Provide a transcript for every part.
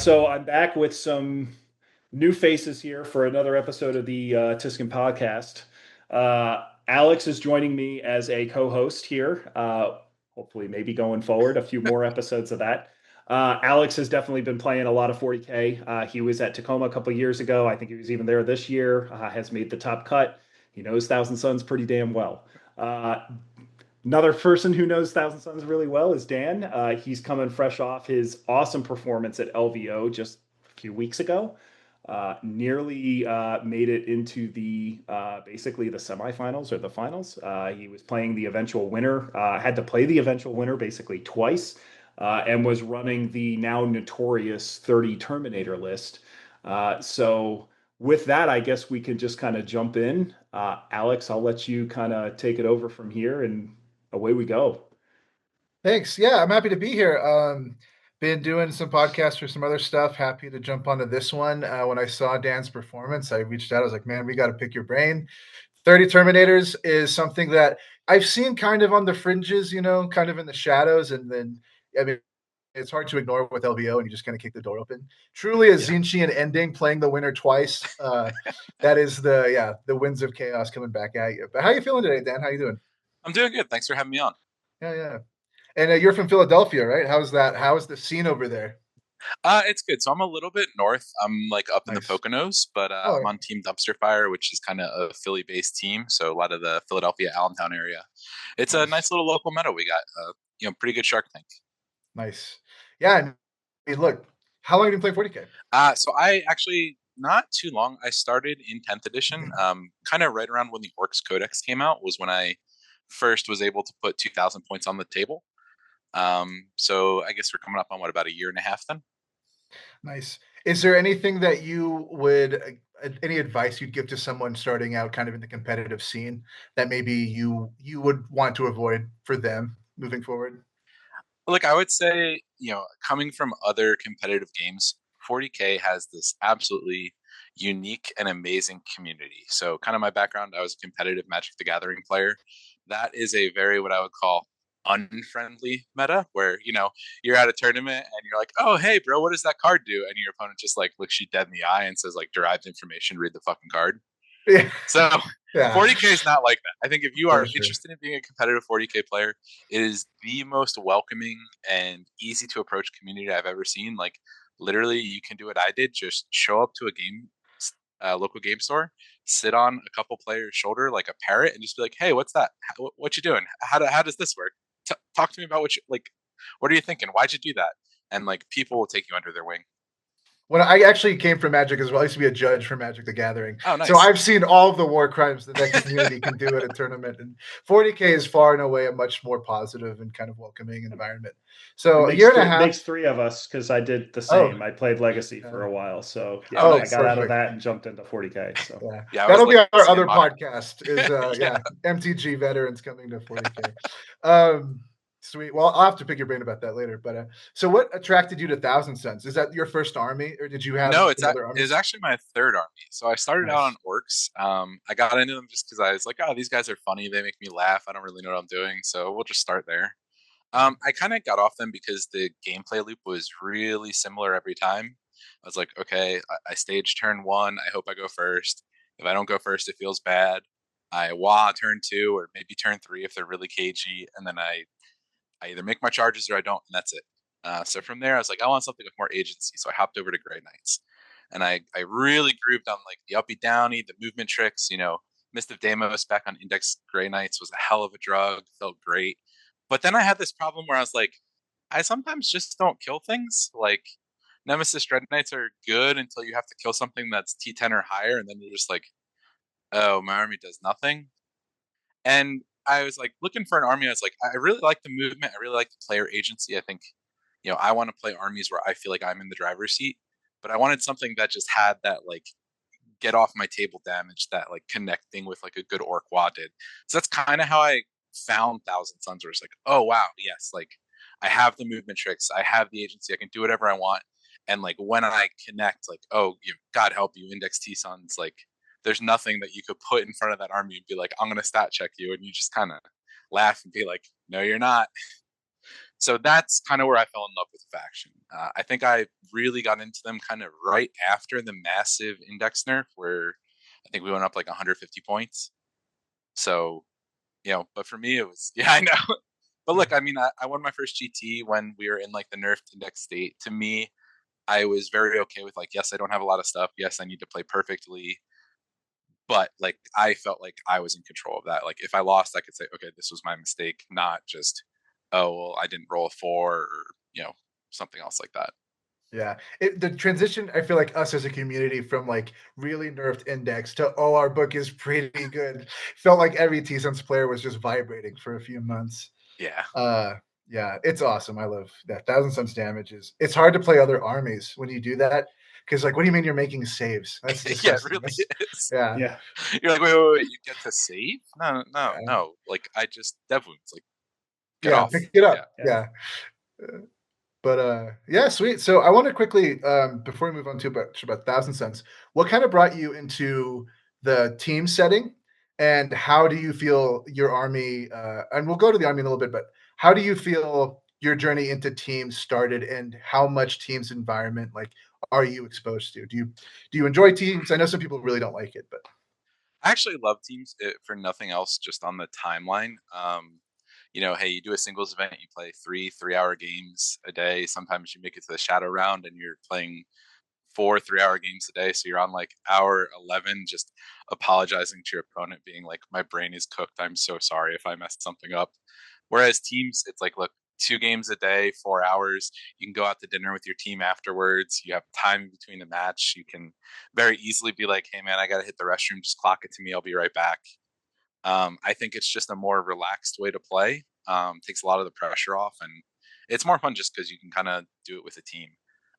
So I'm back with some new faces here for another episode of the Tiskin podcast. Alex is joining me as a co-host here. Hopefully, maybe going forward, a few more episodes of that. Alex has definitely been playing a lot of 40K. He was at Tacoma a couple years ago. I think he was even there this year. Has made the top cut. He knows Thousand Suns pretty damn well. Uh, Another person who knows Thousand Suns really well is Dan. He's coming fresh off his awesome performance at LVO just a few weeks ago. Nearly made it into the basically the semifinals or the finals. He was playing the eventual winner, had to play the eventual winner basically twice, and was running the now notorious 30 Terminator list. So, with that, I guess we can just kind of jump in. Alex, I'll let you kind of take it over from here and away we go. Thanks. Yeah, I'm happy to be here. Been doing some podcasts for some other stuff. Happy to jump onto this one. When I saw Dan's performance, I reached out. I was like, man, we got to pick your brain. 30 Terminators is something that I've seen kind of on the fringes, kind of in the shadows. And then, I mean, it's hard to ignore with LVO and you just kind of kick the door open. Truly a Yeah. Zinchian ending, playing the winner twice. That is the winds of chaos coming back at you. But how you feeling today, Dan? How you doing? I'm doing good. Thanks for having me on. Yeah, yeah. And you're from Philadelphia, right? How's that? How is the scene over there? It's good. So I'm a little bit north. I'm like up in the Nice. Poconos, but Oh, I'm on Team Dumpster Fire, which is kind of a Philly-based team. So a lot of the Philadelphia, Allentown area. It's a nice, nice little local meadow. We got, pretty good Shark Tank. nice. Yeah. And I mean, look, how long have you been playing 40K? So I actually not too long. I started in 10th edition. Kind of right around when the Orcs Codex came out was when I first was able to put 2,000 points on the table. So I guess we're coming up on what, about a year and a half then. Nice. Is there anything that you would, any advice you'd give to someone starting out kind of in the competitive scene that maybe you would want to avoid for them moving forward? Look, I would say, coming from other competitive games, 40K has this absolutely unique and amazing community. So, kind of my background, I was a competitive Magic the Gathering player. That is a very, what I would call, unfriendly meta where, you're at a tournament and you're like, oh, hey, bro, what does that card do? And your opponent just like looks you dead in the eye and says, like, derived information, read the fucking card. Yeah. So Yeah, 40K is not like that. I think if you for are sure. interested in being a competitive 40K player, it is the most welcoming and easy to approach community I've ever seen. Like literally, you can do what I did: just show up to a local game store, sit on a couple players' shoulder like a parrot, and just be like, "Hey, what's that? What you doing? How does this work? Talk to me about what you like. What are you thinking? Why'd you do that?" And like people will take you under their wing. When I actually came from Magic as well, I used to be a judge for Magic the Gathering. Oh, So nice. I've seen all of the war crimes that community can do at a tournament. And 40K is far and away a much more positive and kind of welcoming environment. It So a makes year and a half. makes three of us because I did the Oh, same. I played Legacy uh, for a while, so Oh, yeah, I nice. got out of perfect. that and jumped into 40K. So Yeah. Yeah, I was That'll be our legacy and other modern. podcast is Yeah. MTG veterans coming to 40K. Um, sweet. Well, I'll have to pick your brain about that later. But so what attracted you to Thousand Suns? Is that your first army or did you have No, some other it's armies? actually my third army. So I started out on Nice. orcs. I got into them just because I was like, oh, these guys are funny. They make me laugh. I don't really know what I'm doing, so we'll just start there. I kind of got off them because the gameplay loop was really similar every time. I was like, okay, I stage turn one. I hope I go first. If I don't go first, it feels bad. I wah turn two or maybe turn three if they're really cagey, and then I either make my charges or I don't, and that's it. So from there, I was like, I want something with more agency. So I hopped over to Grey Knights, and I really grooved on like the uppy downy, the movement tricks. Mist of Deimos back on Index Grey Knights was a hell of a drug. Felt great, but then I had this problem where I was like, I sometimes just don't kill things. Like Nemesis Dread Knights are good until you have to kill something that's T10 or higher, and then you're just like, oh, my army does nothing. And I was like looking for an army. I was like, I really like the movement. I really like the player agency. I think, I want to play armies where I feel like I'm in the driver's seat, but I wanted something that just had that like get off my table damage, that like connecting with like a good orc wad did. So that's kind of how I found Thousand Suns, where it's like, oh wow, yes, like I have the movement tricks, I have the agency, I can do whatever I want. And like when I connect, like, oh, God help you, Index T Suns, like there's nothing that you could put in front of that army and be like, I'm gonna stat check you, and you just kind of laugh and be like, no, you're not. So that's kind of where I fell in love with the faction. I think I really got into them kind of right after the massive index nerf, where I think we went up like 150 points. So, but for me, it was, yeah, I know. But look, I mean, I won my first GT when we were in like the nerfed index state. To me, I was very okay with like, yes, I don't have a lot of stuff. Yes, I need to play perfectly. But like, I felt like I was in control of that. Like, if I lost, I could say, okay, this was my mistake, not just, oh, well, I didn't roll a 4 or, something else like that. Yeah, the transition, I feel like us as a community from like really nerfed index to, oh, our book is pretty good, felt like every T-Sense player was just vibrating for a few months. Yeah. Yeah, it's awesome. I love that. 1,000 Suns damages. It's hard to play other armies when you do that, because like, what do you mean you're making saves? That's disgusting. Yeah, it really is. Yeah. Yeah. You're like, wait, you get to save? No. Yeah. Like, I just dev wounds. Like, get Yeah, off. pick it up. Yeah. But yeah, sweet. So I want to quickly, before we move on to about 1,000 Suns, what kind of brought you into the team setting, and how do you feel your army? And we'll go to the army in a little bit, but how do you feel your journey into teams started, and how much teams environment like are you exposed to? Do you enjoy teams? I know some people really don't like it, but I actually love teams for nothing else, just on the timeline. Hey, you do a singles event, you play 3 3-hour games a day. Sometimes you make it to the shadow round and you're playing 4 3-hour games a day. So you're on like hour 11, just apologizing to your opponent, being like, my brain is cooked. I'm so sorry if I messed something up. Whereas teams, it's like, look, 2 games a day, 4 hours. You can go out to dinner with your team afterwards. You have time between the match. You can very easily be like, hey, man, I got to hit the restroom. Just clock it to me. I'll be right back. I think it's just a more relaxed way to play. Takes a lot of the pressure off, and it's more fun just because you can kind of do it with a team.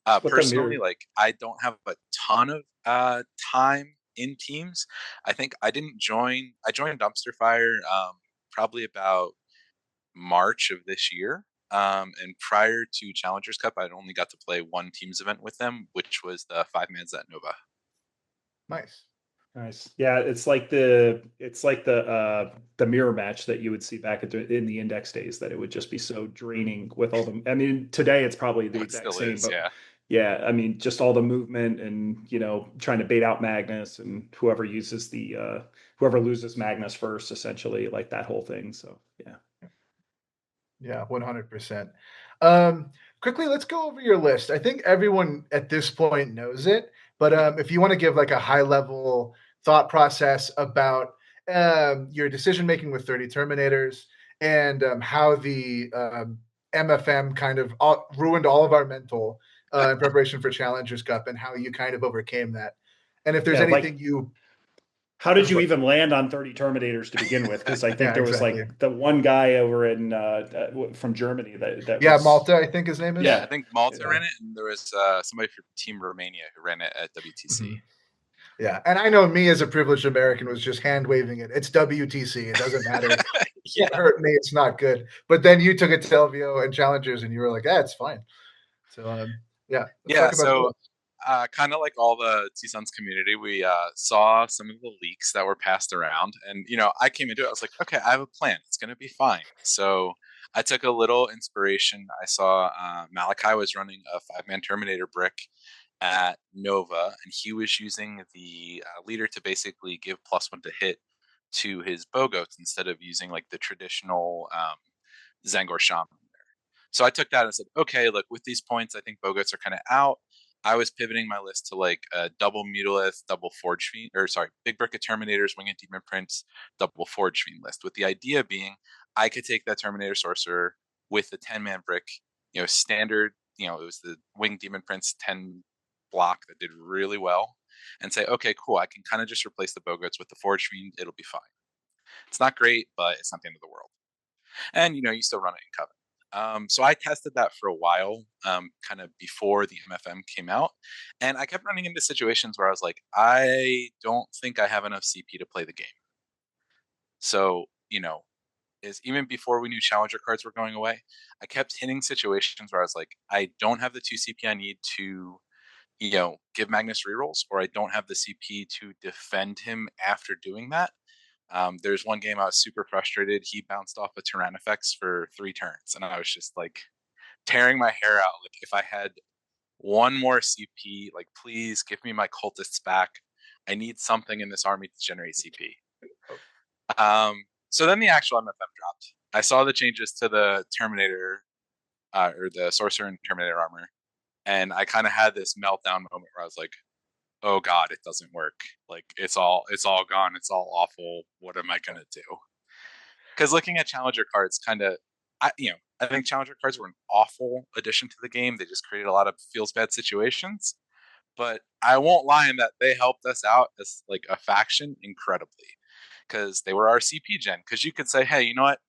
Personally, like, I don't have a ton of time in teams. I think I didn't join. I joined Dumpster Fire probably about March of this year. And prior to Challengers Cup, I'd only got to play one teams event with them, which was the 5-mans at Nova. nice. Nice. Yeah, it's like the mirror match that you would see back in the index days, that it would just be so draining with all the, I mean, today it's probably the exact same, Is, but yeah. yeah, I mean, just all the movement and, trying to bait out Magnus, and whoever loses Magnus first, essentially, like that whole thing. So yeah. Yeah, 100%. Quickly, let's go over your list. I think everyone at this point knows it, but if you want to give like a high level thought process about your decision making with 30 Terminators, and how the MFM kind of ruined all of our mental in preparation for Challengers Cup, and how you kind of overcame that. And if there's anything how did you even land on 30 Terminators to begin with? Because I think there was like the one guy over in from Germany that was, Malta, I think his name is. Yeah, I think Malta ran it, and there was somebody from Team Romania who ran it at WTC. Mm-hmm. Yeah, and I know me as a privileged American was just hand waving it. It's WTC. It doesn't matter. It hurt me. It's not good. But then you took it to LVO and Challengers, and you were like, it's fine. So yeah. So kind of like all the T-Suns community, we saw some of the leaks that were passed around, and I came into it. I was like, okay, I have a plan. It's going to be fine. So I took a little inspiration. I saw Malachi was running a 5-man Terminator brick at Nova, and he was using the leader to basically give +1 to hit to his Bogoats instead of using like the traditional Zangor Shaman there. So I took that and said, okay, look, with these points, I think Bogoats are kind of out. I was pivoting my list to like a double Mutalith, double Forge Fiend, Big Brick of Terminators, Winged Demon Prince, double Forge Fiend list, with the idea being I could take that Terminator Sorcerer with the 10-man brick, standard, it was the Winged Demon Prince 10 block that did really well, and say, okay, cool, I can kind of just replace the Bogoats with the Forge Fiend. It'll be fine. It's not great, but it's not the end of the world. And you still run it in Coven. So I tested that for a while, kind of before the MFM came out, and I kept running into situations where I was like, I don't think I have enough CP to play the game. So is even before we knew Challenger cards were going away, I kept hitting situations where I was like, I don't have the 2 CP I need to give Magnus rerolls, or I don't have the CP to defend him after doing that. There's one game I was super frustrated. He bounced off a Tyrannifex for 3 turns, and I was just like tearing my hair out. Like, if I had one more CP, like, please give me my cultists back. I need something in this army to generate CP. So then the actual MFM dropped. I saw the changes to the Terminator, or the Sorcerer and Terminator armor, and I kind of had this meltdown moment where I was like, oh God, it doesn't work. Like, it's all gone. It's all awful. What am I gonna do? Because looking at Challenger cards, I think Challenger cards were an awful addition to the game. They just created a lot of feels bad situations. But I won't lie in that they helped us out as like a faction incredibly, because they were our CP gen. Because you could say, hey, you know what?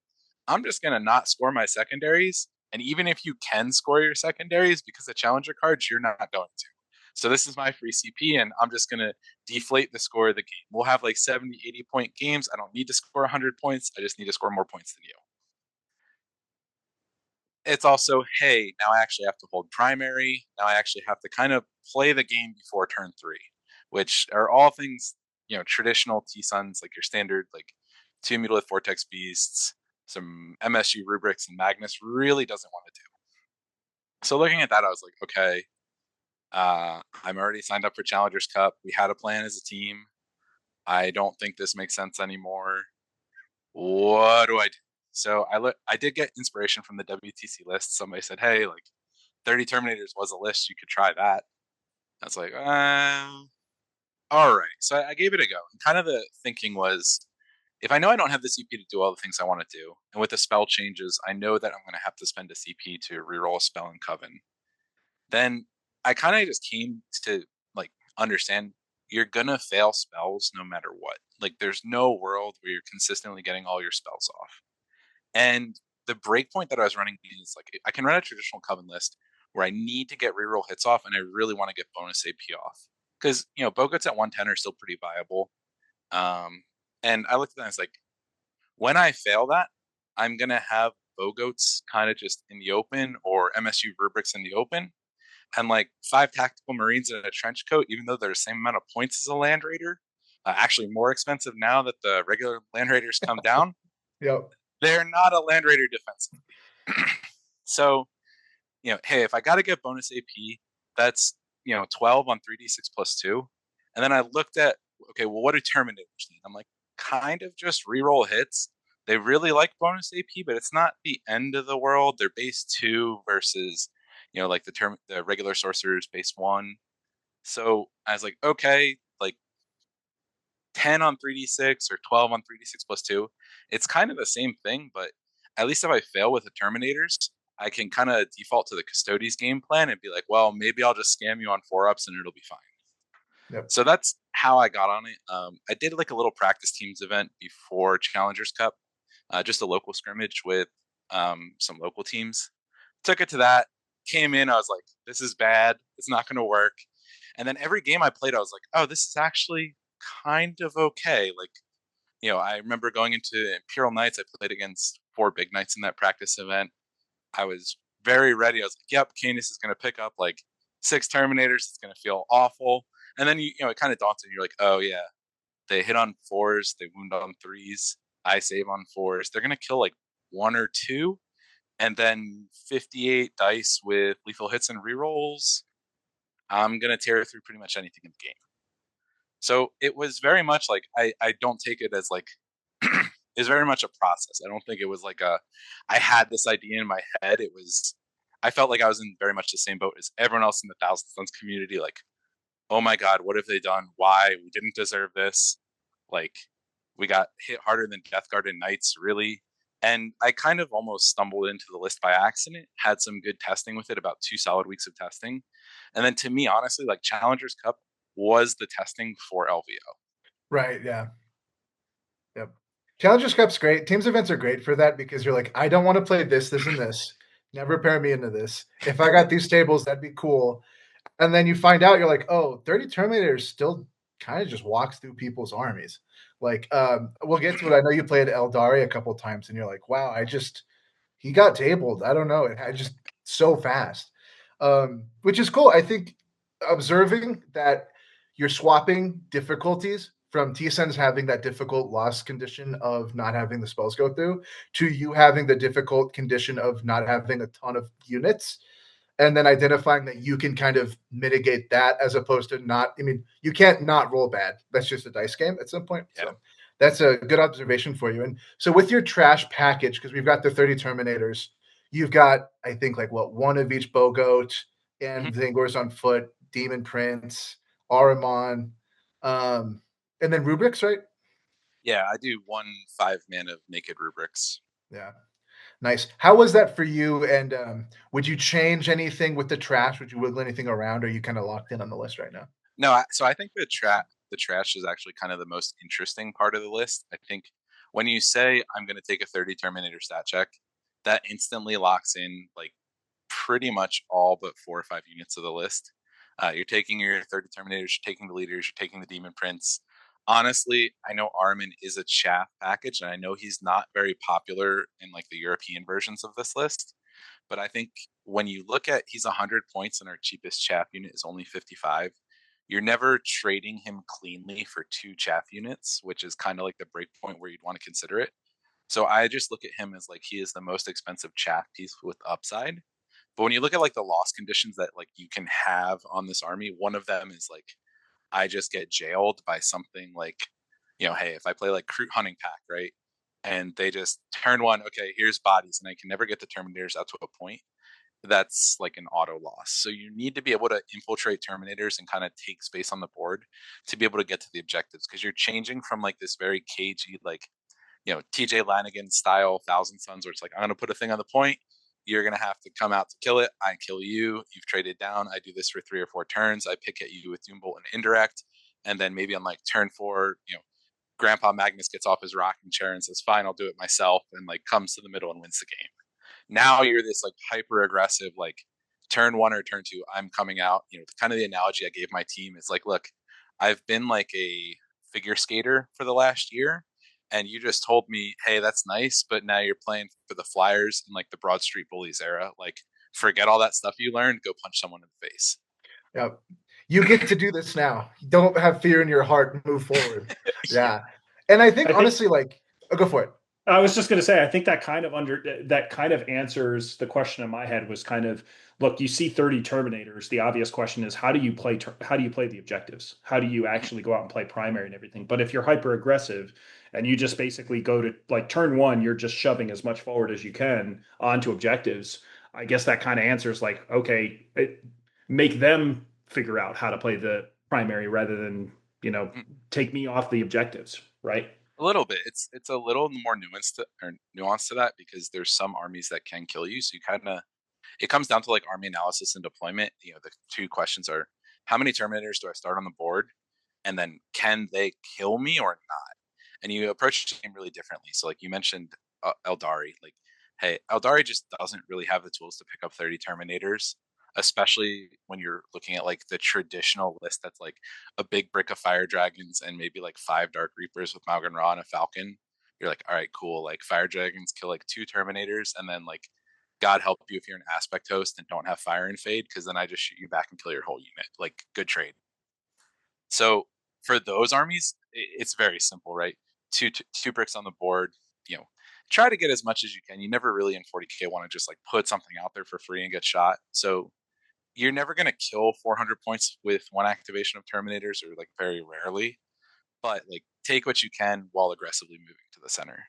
I'm just gonna not score my secondaries, and even if you can score your secondaries because of Challenger cards, you're not going to. So this is my free CP, and I'm just gonna deflate the score of the game. We'll have like 70, 80 point games. I don't need to score 100 points. I just need to score more points than you. It's also, hey, now I actually have to hold primary. Now I actually have to kind of play the game before turn 3, which are all things, traditional T-Suns, like your standard, like 2 Mutalisk Vortex Beasts, some MSU Rubrics, and Magnus really doesn't want to do. So looking at that, I was like, okay, I'm already signed up for Challengers Cup. We had a plan as a team. I don't think this makes sense anymore. What do I do? So I did get inspiration from the WTC list. Somebody said, hey, like 30 Terminators was a list. You could try that. I was like, all right. So I gave it a go. And kind of the thinking was, if I know I don't have the CP to do all the things I want to do, and with the spell changes, I know that I'm going to have to spend a CP to reroll a spell in Coven, then I kind of just came to like understand you're going to fail spells no matter what. Like, there's no world where you're consistently getting all your spells off. And the breakpoint that I was running is like, I can run a traditional Coven list where I need to get reroll hits off, and I really want to get bonus AP off. Because, Bogots at 110 are still pretty viable. And I looked at that and I was like, when I fail that, I'm going to have Bogots kind of just in the open, or MSU Rubrics in the open, and like 5 Tactical Marines in a trench coat, even though they're the same amount of points as a Land Raider. Actually more expensive now that the regular Land Raiders come down. Yep. They're not a Land Raider defensively. So, hey, if I got to get bonus AP, that's, 12 on 3d6 plus 2. And then I looked at, okay, well, what do Terminators need? I'm like, kind of just reroll hits. They really like bonus AP, but it's not the end of the world. They're base 2 versus, like the regular sorcerers base 1. So I was like, okay, like 10 on 3d6 or 12 on 3d6 plus 2. It's kind of the same thing, but at least if I fail with the Terminators, I can kind of default to the Custodes game plan and be like, well, maybe I'll just scam you on 4-ups and it'll be fine. Yep. So that's how I got on it. I did like a little practice teams event before Challengers Cup, just a local scrimmage with some local teams. Took it to that, came in, I was like, this is bad. It's not going to work. And then every game I played, I was like, oh, this is actually kind of okay. Like, I remember going into Imperial Knights. I played against 4 big knights in that practice event. I was very ready. I was like, yep, Canis is going to pick up like 6 Terminators. It's going to feel awful. And then, it kind of daunts you. You're like, oh, yeah, they hit on 4s. They wound on 3s. I save on 4s. They're going to kill like 1 or 2. And then 58 dice with lethal hits and rerolls. I'm going to tear through pretty much anything in the game. So it was very much like, I don't take it as like, it's very much a process. I don't think it was like I had this idea in my head. I felt like I was in very much the same boat as everyone else in the Thousand Suns community. Like, oh my God, what have they done? Why? We didn't deserve this. Like, we got hit harder than Death Guard and Knights, really. And I kind of almost stumbled into the list by accident, had some good testing with it, about 2 solid weeks of testing. And then to me, honestly, like Challengers Cup was the testing for LVO. Right. Yeah. Yep. Challengers Cup's great. Teams events are great for that, because you're like, I don't want to play this, and this. Never pair me into this. If I got these tables, that'd be cool. And then you find out, you're like, oh, 30 Terminators still kind of just walks through people's armies. Like, we'll get to it. I know you played Eldari a couple of times, and you're like, wow, he got tabled. I don't know. It had just so fast, which is cool. I think observing that you're swapping difficulties from T-Sense having that difficult loss condition of not having the spells go through to you having the difficult condition of not having a ton of units, and then identifying that you can kind of mitigate that as opposed to not. I mean, you can't not roll bad. That's just a dice game at some point. Yeah. So that's a good observation for you. And so with your trash package, because we've got the 30 Terminators, you've got, I think, like one of each Bogoat and Zingors on foot, Demon Prince, Aramon, and then Rubrics, right? Yeah, I do 5 mana of naked rubrics. Yeah. Nice. How was that for you? And would you change anything with the trash? Would you wiggle anything around? Or are you kind of locked in on the list right now? No, so I think the trash is actually kind of the most interesting part of the list. I think when you say I'm going to take a 30 Terminator stat check, that instantly locks in like pretty much all but 4 or 5 units of the list. You're taking your 30 Terminators, you're taking the leaders, you're taking the Demon Prince. Honestly, I know Armin is a chaff package, and I know he's not very popular in like the European versions of this list. But I think when you look at he's 100 points and our cheapest chaff unit is only 55, you're never trading him cleanly for 2 chaff units, which is kind of like the break point where you'd want to consider it. So I just look at him as like he is the most expensive chaff piece with upside. But when you look at like the loss conditions that like you can have on this army, one of them is like I just get jailed by something like, hey, if I play like Crute Hunting Pack, right? And they just turn one, okay, here's bodies, and I can never get the Terminators out to a point. That's like an auto loss. So you need to be able to infiltrate Terminators and kind of take space on the board to be able to get to the objectives, because you're changing from like this very cagey, like, TJ Lanigan style Thousand Suns, where it's like, I'm going to put a thing on the point. You're going to have to come out to kill it. I kill you. You've traded down. I do this for 3 or 4 turns. I pick at you with Doombolt and Indirect. And then maybe on like turn 4, Grandpa Magnus gets off his rocking chair and says, fine, I'll do it myself. And like comes to the middle and wins the game. Now you're this like hyper aggressive, like turn 1 or turn 2, I'm coming out. Kind of the analogy I gave my team is like, look, I've been like a figure skater for the last year, and you just told me, hey, that's nice, but now you're playing for the Flyers in like the Broad Street Bullies era. Like, forget all that stuff you learned, go punch someone in the face. Yeah. You get to do this now. Don't have fear in your heart. Move forward. Yeah. And I think honestly, like, go for it. I was just going to say, I think that kind of answers the question in my head. Was kind of, look, you see 30 Terminators. The obvious question is, how do you play the objectives? How do you actually go out and play primary and everything? But if you're hyper aggressive and you just basically go to like turn 1, you're just shoving as much forward as you can onto objectives. I guess that kind of answers like, okay, make them figure out how to play the primary rather than take me off the objectives, right? A little bit. It's a little more nuanced to that, because there's some armies that can kill you. So you kind of, it comes down to like army analysis and deployment. The 2 questions are, how many Terminators do I start on the board, and then can they kill me or not? And you approach the game really differently. So like you mentioned Eldari, like, hey, Eldari just doesn't really have the tools to pick up 30 Terminators, especially when you're looking at like the traditional list that's like a big brick of fire dragons and maybe like 5 dark reapers with Malgan Ra and a falcon. You're like, all right, cool. Like fire dragons kill like 2 Terminators, and then like God help you if you're an aspect host and don't have fire and fade, because then I just shoot you back and kill your whole unit. Like, good trade. So for those armies, it's very simple, right? Two bricks on the board. Try to get as much as you can. You never really in 40K want to just like put something out there for free and get shot. So you're never going to kill 400 points with 1 activation of Terminators, or like very rarely. But like take what you can while aggressively moving to the center.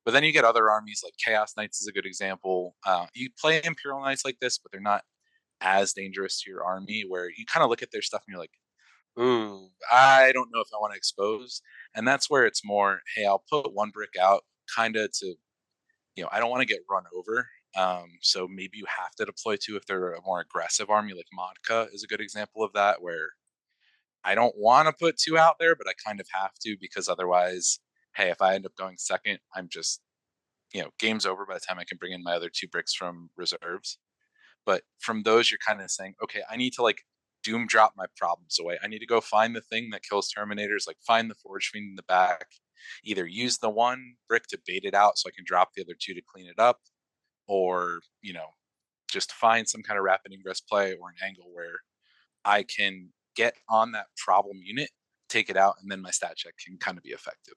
But then you get other armies like Chaos Knights is a good example. You play Imperial Knights like this, but they're not as dangerous to your army, where you kind of look at their stuff and you're like, ooh, I don't know if I want to expose. And that's where it's more, hey, I'll put 1 brick out kind of to, I don't want to get run over. So maybe you have to deploy 2 if they're a more aggressive army, like Modka is a good example of that, where I don't want to put 2 out there, but I kind of have to, because otherwise, hey, if I end up going second, I'm just, game's over by the time I can bring in my other 2 bricks from reserves. But from those, you're kind of saying, okay, I need to like doom drop my problems away. I need to go find the thing that kills Terminators, like find the Forge Fiend in the back, either use the 1 brick to bait it out so I can drop the other 2 to clean it up, or, just find some kind of rapid ingress play or an angle where I can get on that problem unit, take it out, and then my stat check can kind of be effective.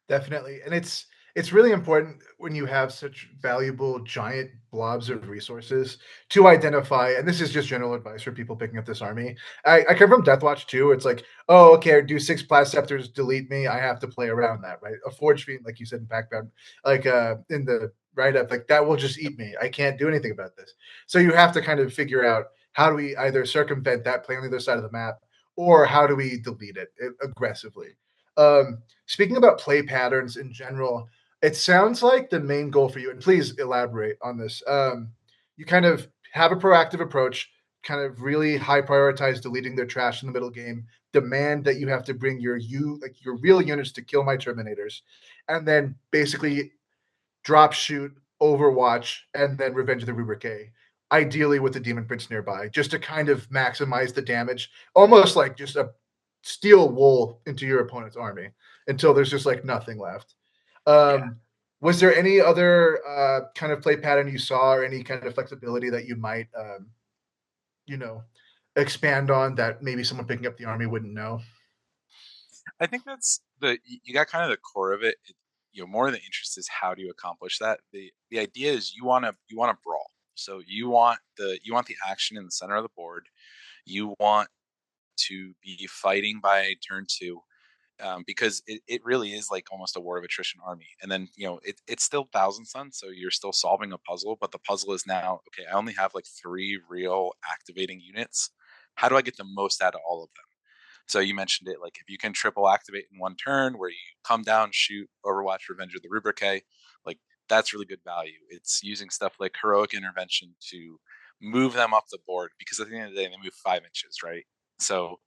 Definitely. And it's really important when you have such valuable giant blobs of resources to identify, and this is just general advice for people picking up this army. I come from Deathwatch too. It's like, oh, okay, do 6 blast scepters, delete me. I have to play around that, right? A forge fiend, like you said in Packbound, like in the write-up, like that will just eat me. I can't do anything about this. So you have to kind of figure out how do we either circumvent that, play on the other side of the map, or how do we delete it aggressively. Speaking about play patterns in general, it sounds like the main goal for you, and please elaborate on this. You kind of have a proactive approach, kind of really high prioritize deleting their trash in the middle game, demand that you have to bring your real units to kill my Terminators, and then basically drop shoot, Overwatch, and then Revenge of the Rubrique. Ideally with the Demon Prince nearby, just to kind of maximize the damage, almost like just a steel wool into your opponent's army until there's just like nothing left. Was there any other kind of play pattern you saw, or any kind of flexibility that you might, you know, expand on that maybe someone picking up the army wouldn't know? I think that's you got kind of the core of it. More of the interest is how do you accomplish that. The idea is you want to brawl. So you want the action in the center of the board. You want to be fighting by turn 2. Because it really is like almost a war of attrition army. And then, it's still Thousand Suns, so you're still solving a puzzle, but the puzzle is now, okay, I only have like 3 real activating units. How do I get the most out of all of them? So you mentioned it, like if you can triple activate in one turn where you come down, shoot, Overwatch, Revenge of the Rubrique, like that's really good value. It's using stuff like Heroic Intervention to move them up the board, because at the end of the day, they move 5 inches, right? So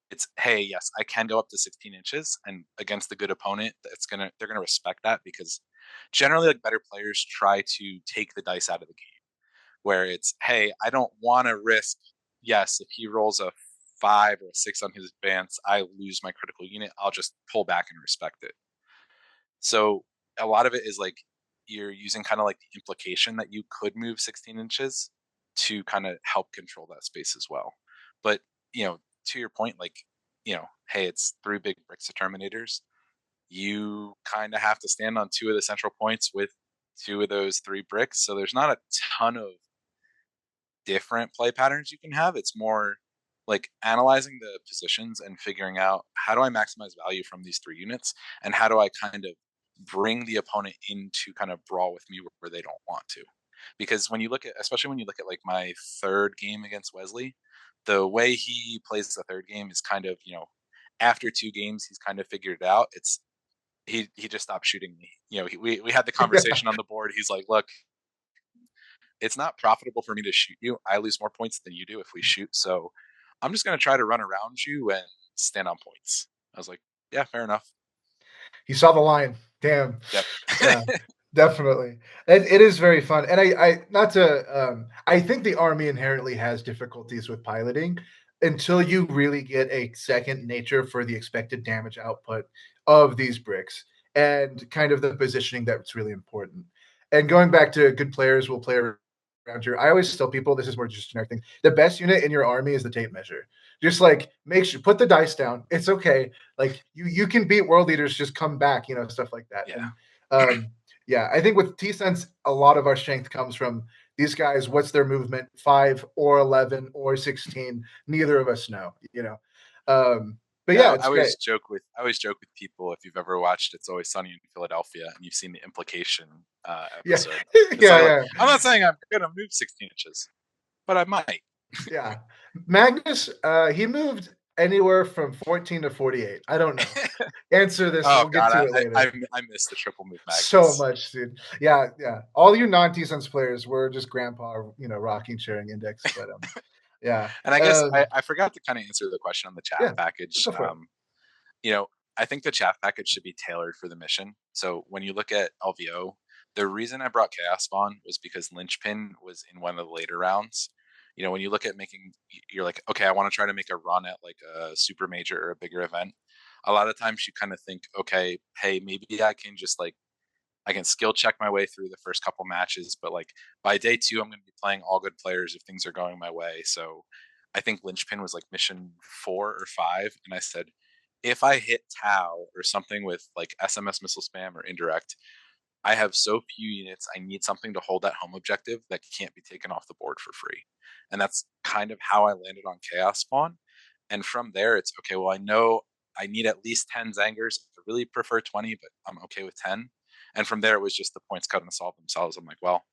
it's, hey, yes, I can go up to 16 inches, and against a good opponent, they're gonna respect that, because generally, like, better players try to take the dice out of the game, where it's, hey, I don't want to risk. Yes, if he rolls a 5 or a 6 on his advance, I lose my critical unit. I'll just pull back and respect it. So a lot of it is like you're using kind of like the implication that you could move 16 inches to kind of help control that space as well. But, to your point, like, hey, it's 3 big bricks of Terminators. You kind of have to stand on 2 of the central points with 2 of those 3 bricks. So there's not a ton of different play patterns you can have. It's more like analyzing the positions and figuring out, how do I maximize value from these 3 units, and how do I kind of bring the opponent into kind of brawl with me where they don't want to. Because especially when you look at like my 3rd game against Wesley, the way he plays the 3rd game is kind of, after 2 games, he's kind of figured it out. He just stopped shooting me. We had the conversation on the board. He's like, look, it's not profitable for me to shoot you. I lose more points than you do if we shoot. So I'm just going to try to run around you and stand on points. I was like, yeah, fair enough. He saw the line. Damn. Yep. Yeah, definitely. It is very fun. And I not to I think the army inherently has difficulties with piloting until you really get a second nature for the expected damage output of these bricks, and kind of the positioning that's really important. And going back to good players will play around here. I always tell people, this is more just generic thing. The best unit in your army is the tape measure. Just like make sure, put the dice down. It's okay. Like you can beat world leaders, just come back, stuff like that. Yeah. And yeah, I think with T-Sense, a lot of our strength comes from these guys. What's their movement? 5 or 11 or 16? Neither of us know, but yeah, it's I great. I always joke with people, if you've ever watched It's Always Sunny in Philadelphia and you've seen the implication Yeah, episode. yeah. I'm not saying I'm going to move 16 inches, but I might. Yeah. Magnus, he moved anywhere from 14 to 48. I don't know. Answer this. Oh We'll get God, to it later. I miss the triple move Magnus So much, dude. Yeah. All you non-T-Sense players were just grandpa, rocking sharing index. But yeah. And I guess I forgot to kind of answer the question on the chaff Yeah, package. go for it. I think the chaff package should be tailored for the mission. So when you look at LVO, the reason I brought Chaos Spawn was because Linchpin was in one of the later rounds. When you look at you're like, okay, I want to try to make a run at like a super major or a bigger event. A lot of times you kind of think, okay, hey, maybe I can just like, I can skill check my way through the first couple matches, but like by day 2, I'm going to be playing all good players if things are going my way. So I think Linchpin was like mission 4 or 5, and I said, if I hit Tau or something with like SMS missile spam or indirect, I have so few units. I need something to hold that home objective that can't be taken off the board for free. And that's kind of how I landed on Chaos Spawn. And from there, it's okay. Well, I know I need at least 10 Zangers. I really prefer 20, but I'm okay with 10. And from there, it was just the points cut and solve themselves. I'm like, well,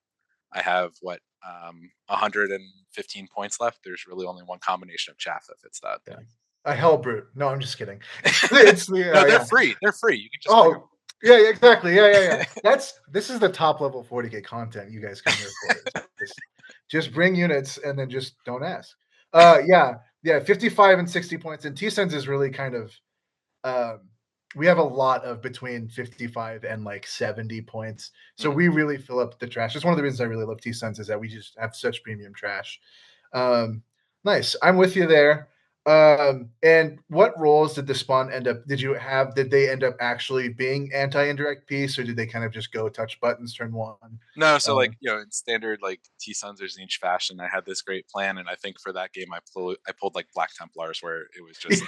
I have 115 points left. There's really only one combination of chaff that fits that. Yeah. A hell brute. No, I'm just kidding. It's the no, they're free. They're free. You can just pick them. Yeah, exactly. Yeah. This is the top level 40K content you guys come here for. Just bring units and then just don't ask. 55 and 60 points. And T-Sense is really kind of we have a lot of between 55 and like 70 points. So we really fill up the trash. It's one of the reasons I really love T-Sense is that we just have such premium trash. Nice. I'm with you there. And what roles did the spawn end up? Did they end up actually being anti-indirect piece, or did they kind of just go touch buttons turn one? No, so in standard like T-Suns or Zinch fashion, I had this great plan, and I think for that game I pulled like Black Templars, where it was just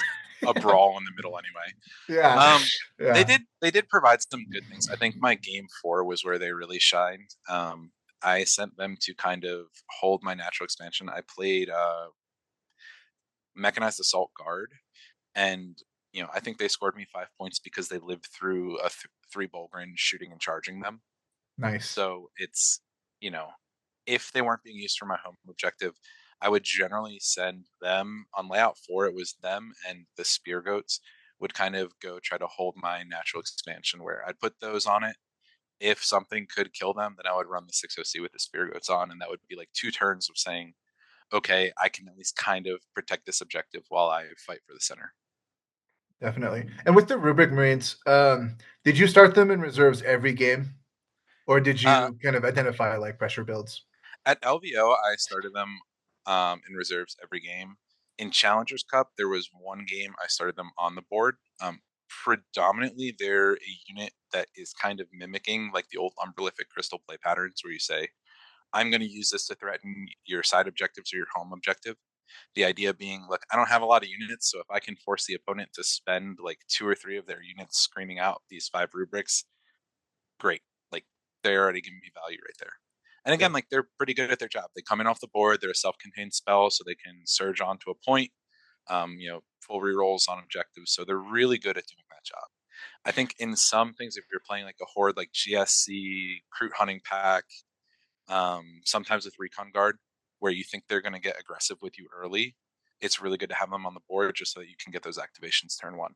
a brawl in the middle anyway. They did provide some good things. I think my game 4 was where they really shined. I sent them to kind of hold my natural expansion. I played Mechanized Assault Guard, and I think they scored me 5 points because they lived through a 3 Bulgrin shooting and charging them. Nice. So it's if they weren't being used for my home objective, I would generally send them on layout 4. It was them and the Spear Goats would kind of go try to hold my natural expansion, where I'd put those on it. If something could kill them, then I would run the 6OC with the Spear Goats on, and that would be like 2 turns of saying, okay, I can at least kind of protect this objective while I fight for the center. Definitely. And with the Rubric Marines, did you start them in reserves every game? Or did you kind of identify like pressure builds? At LVO, I started them in reserves every game. In Challengers Cup, there was one game I started them on the board. Predominantly, they're a unit that is kind of mimicking like the old Umberlific Crystal play patterns, where you say, I'm going to use this to threaten your side objectives or your home objective. The idea being, look, I don't have a lot of units, so if I can force the opponent to spend like 2 or 3 of their units screaming out these 5 rubrics, great. Like, they're already giving me value right there. And again, like, they're pretty good at their job. They come in off the board. They're a self-contained spell, so they can surge onto a point, full rerolls on objectives. So they're really good at doing that job. I think in some things, if you're playing like a horde like GSC, Recruit Hunting Pack, sometimes with Recon Guard, where you think they're going to get aggressive with you early, it's really good to have them on the board just so that you can get those activations turn 1.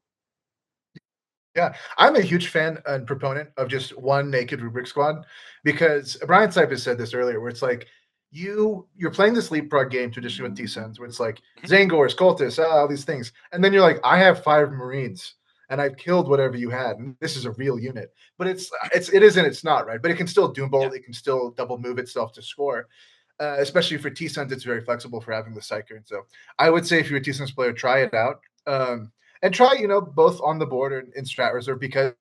Yeah, I'm a huge fan and proponent of just one naked rubric squad, because Brian Sipe has said this earlier, where it's like you're playing this leapfrog game traditionally with T-Sens, where it's like Zangors, Cultists, all these things, and then you're like, I have 5 Marines and I've killed whatever you had, and this is a real unit, but it is and it's not, right? But it can still doombolt, it can still double move itself to score. Especially for T-Sens, it's very flexible for having the Psyker. And so I would say if you're a T-Sens player, try it out. And try, both on the board or in strat reserve, because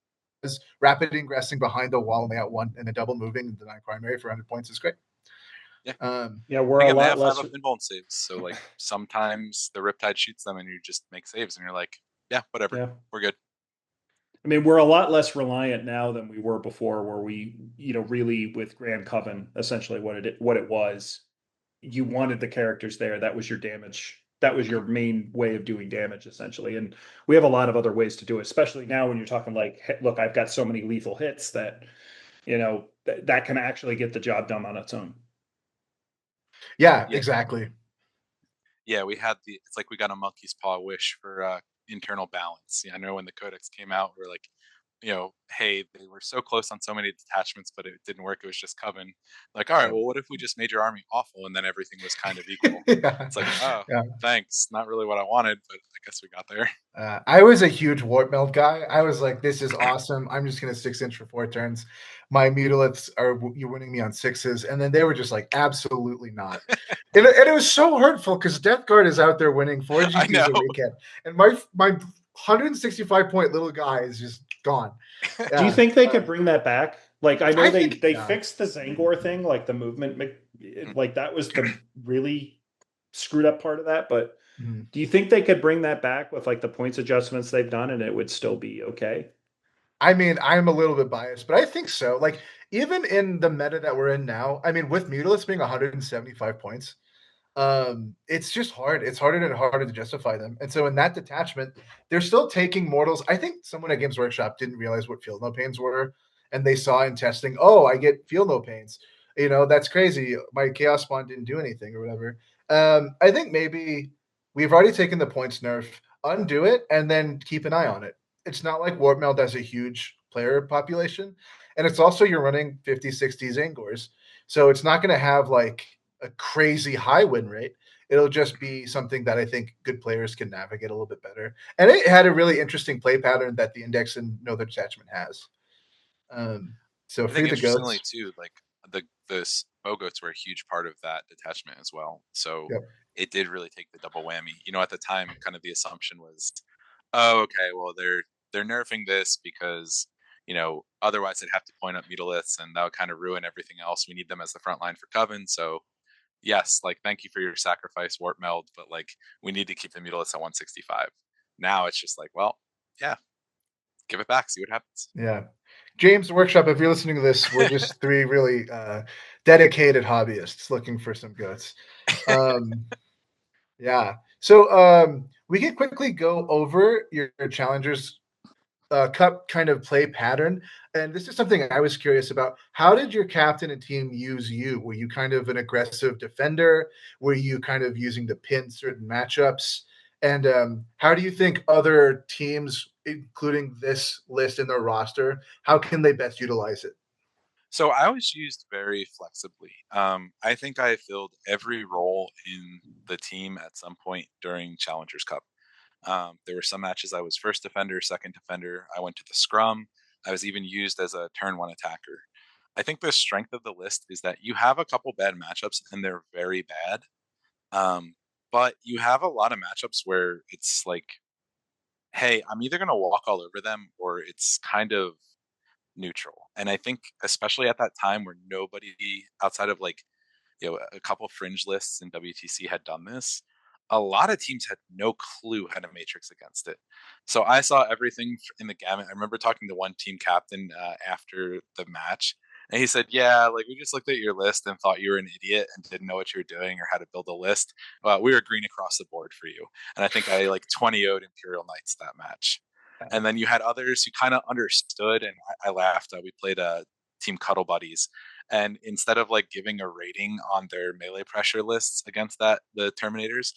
rapid ingressing behind the wall and layout 1 and then double moving into 9 primary for 100 points is great. Yeah, we're a lot less invuln saves. So like sometimes the Riptide shoots them and you just make saves and you're like, yeah, whatever, we're good. I mean, we're a lot less reliant now than we were before, where we, really with Grand Coven, essentially what it was, you wanted the characters there. That was your damage. That was your main way of doing damage, essentially. And we have a lot of other ways to do it, especially now when you're talking like, look, I've got so many lethal hits that, that can actually get the job done on its own. Yeah, exactly. Yeah, it's like we got a monkey's paw wish for internal balance. I know when the Codex came out, we were like, hey, they were so close on so many detachments, but it didn't work. It was just Coven. Like, all right, well, what if we just made your army awful and then everything was kind of equal? It's like, thanks. Not really what I wanted, but I guess we got there. I was a huge warp meld guy. I was like, this is awesome. I'm just going to 6-inch for 4 turns. My mutilates you're winning me on 6s. And then they were just like, absolutely not. and it was so hurtful because Death Guard is out there winning 4 GPs a weekend. And my 165 point little guy is just gone. Do you think they could bring that back? Like, I know they fixed the Zangor thing, like the movement, like that was the really screwed up part of that. But Mhm. do you think they could bring that back with like the points adjustments they've done and it would still be okay? I mean, I'm a little bit biased, but I think so. Like, even in the meta that we're in now, I mean, with Mutalisks being 175 points, it's just hard. It's harder and harder to justify them. And so in that detachment, they're still taking mortals. I think someone at Games Workshop didn't realize what field no pains were, and they saw in testing, oh, I get field no pains. You know, that's crazy. My chaos spawn didn't do anything or whatever. I think maybe we've already taken the points nerf, undo it, and then keep an eye on it. It's not like Warp Meld has a huge player population. And it's also you're running 50, 60 Zangors. So it's not going to have like a crazy high win rate. It'll just be something that I think good players can navigate a little bit better. And it had a really interesting play pattern that the index and no other detachment has. So I think free the interestingly goats. too, like the bogoats were a huge part of that detachment as well. So Yep. it did really take the double whammy. You know, at the time, kind of the assumption was, oh, okay, well they're nerfing this because otherwise they'd have to point up mutalisks and that would kind of ruin everything else. We need them as the front line for Coven. So yes, like thank you for your sacrifice, Warp Meld, but like we need to keep the mutalisks at 165. Now it's just like, well, yeah, give it back, see what happens. Yeah. James Workshop, if you're listening to this, we're just three really dedicated hobbyists looking for some goats. Um, yeah. So we can quickly go over your challengers cup kind of play pattern. And this is something I was curious about. How did your captain and team use you? Were you kind of an aggressive defender? Were you kind of using to pin certain matchups? And how do you think other teams, including this list in their roster, how can they best utilize it? So I was used very flexibly. I think I filled every role in the team at some point during Challengers Cup. There were some matches I was first defender, second defender. I went to the scrum. I was even used as a turn one attacker. I think the strength of the list is that you have a couple bad matchups and they're very bad. Um, but you have a lot of matchups where it's like, hey, I'm either going to walk all over them or it's kind of neutral. And I think especially at that time where nobody outside of like a couple fringe lists in WTC had done this, a lot of teams had no clue how to matrix against it. So I saw everything in the gamut. I remember talking to one team captain after the match, and he said, "Yeah, like we just looked at your list and thought you were an idiot and didn't know what you were doing or how to build a list. We were green across the board for you." And I think I like 20-0'd Imperial Knights that match. And then you had others who kind of understood, and I laughed. We played Team Cuddle Buddies, and instead of like giving a rating on their melee pressure lists against the Terminators,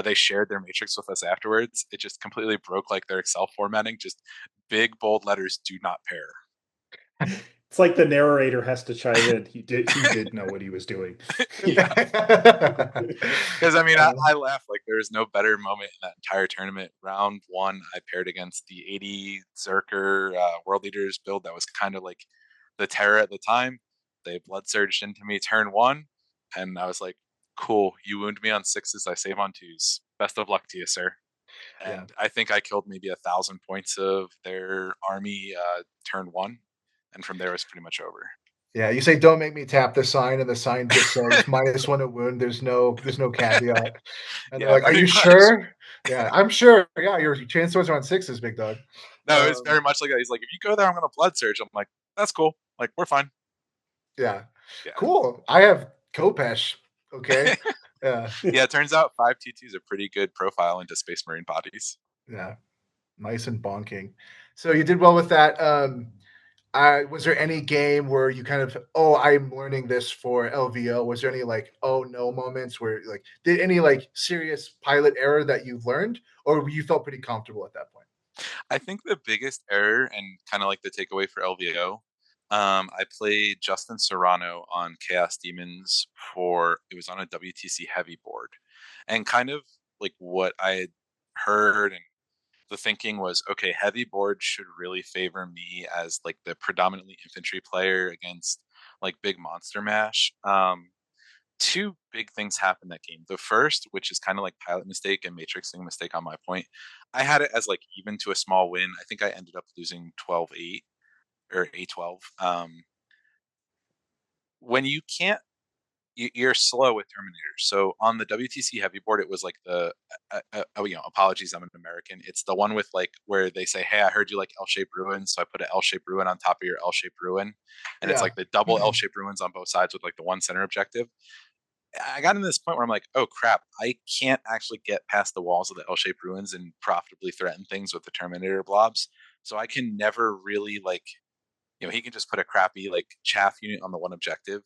they shared their matrix with us afterwards. It just completely broke like their Excel formatting. Just big bold letters do not pair. It's like the narrator has to chime in. He did know what he was doing. Yeah, because I mean, I laugh like there was no better moment in that entire tournament. Round one, I paired against the 80 Zerker World Leaders build that was kind of like the terror at the time. They blood surged into me turn one, and I was like, "Cool, you wound me on sixes, I save on twos. Best of luck to you, sir." Yeah. And I think I killed maybe 1,000 points of their army turn one, and from there it was pretty much over. Yeah, you say don't make me tap the sign, and the sign just says -1 a wound. There's no caveat. And they're Yeah, like, "Are pretty you much. sure?" Yeah, I'm sure. Yeah, your chainsaws are on sixes, big dog. No, it's very much like that. He's like, if you go there, I'm gonna blood surge. I'm like, that's cool. Like, we're fine. Yeah. Yeah. Cool. I have Kopesh. Okay. Yeah. Yeah, it turns out 5 T2 is a pretty good profile into Space Marine bodies. Yeah. Nice and bonking. So you did well with that. Was there any game where you kind of, oh, I'm learning this for LVO? Was there any like, oh no moments where like, did any like serious pilot error that you've learned, or you felt pretty comfortable at that point? I think the biggest error and kind of like the takeaway for LVO, I played Justin Serrano on Chaos Demons it was on a WTC heavy board. And kind of like what I had heard and the thinking was, okay, heavy board should really favor me as like the predominantly infantry player against like big monster mash. Two big things happened that game. The first, which is kind of like pilot mistake and matrixing mistake on my point, I had it as like even to a small win. I think I ended up losing 12-8 or 8-12. When you can't you're slow with Terminators. So on the WTC heavy board, it was like apologies, I'm an American. It's the one with like where they say, "Hey, I heard you like L-shaped ruins," so I put an L-shaped ruin on top of your L-shaped ruin, and it's Yeah. like the double L-shaped ruins on both sides with like the one center objective. I got into this point where I'm like, oh crap, I can't actually get past the walls of the L-shaped ruins and profitably threaten things with the Terminator blobs. So I can never really like, he can just put a crappy like chaff unit on the one objective,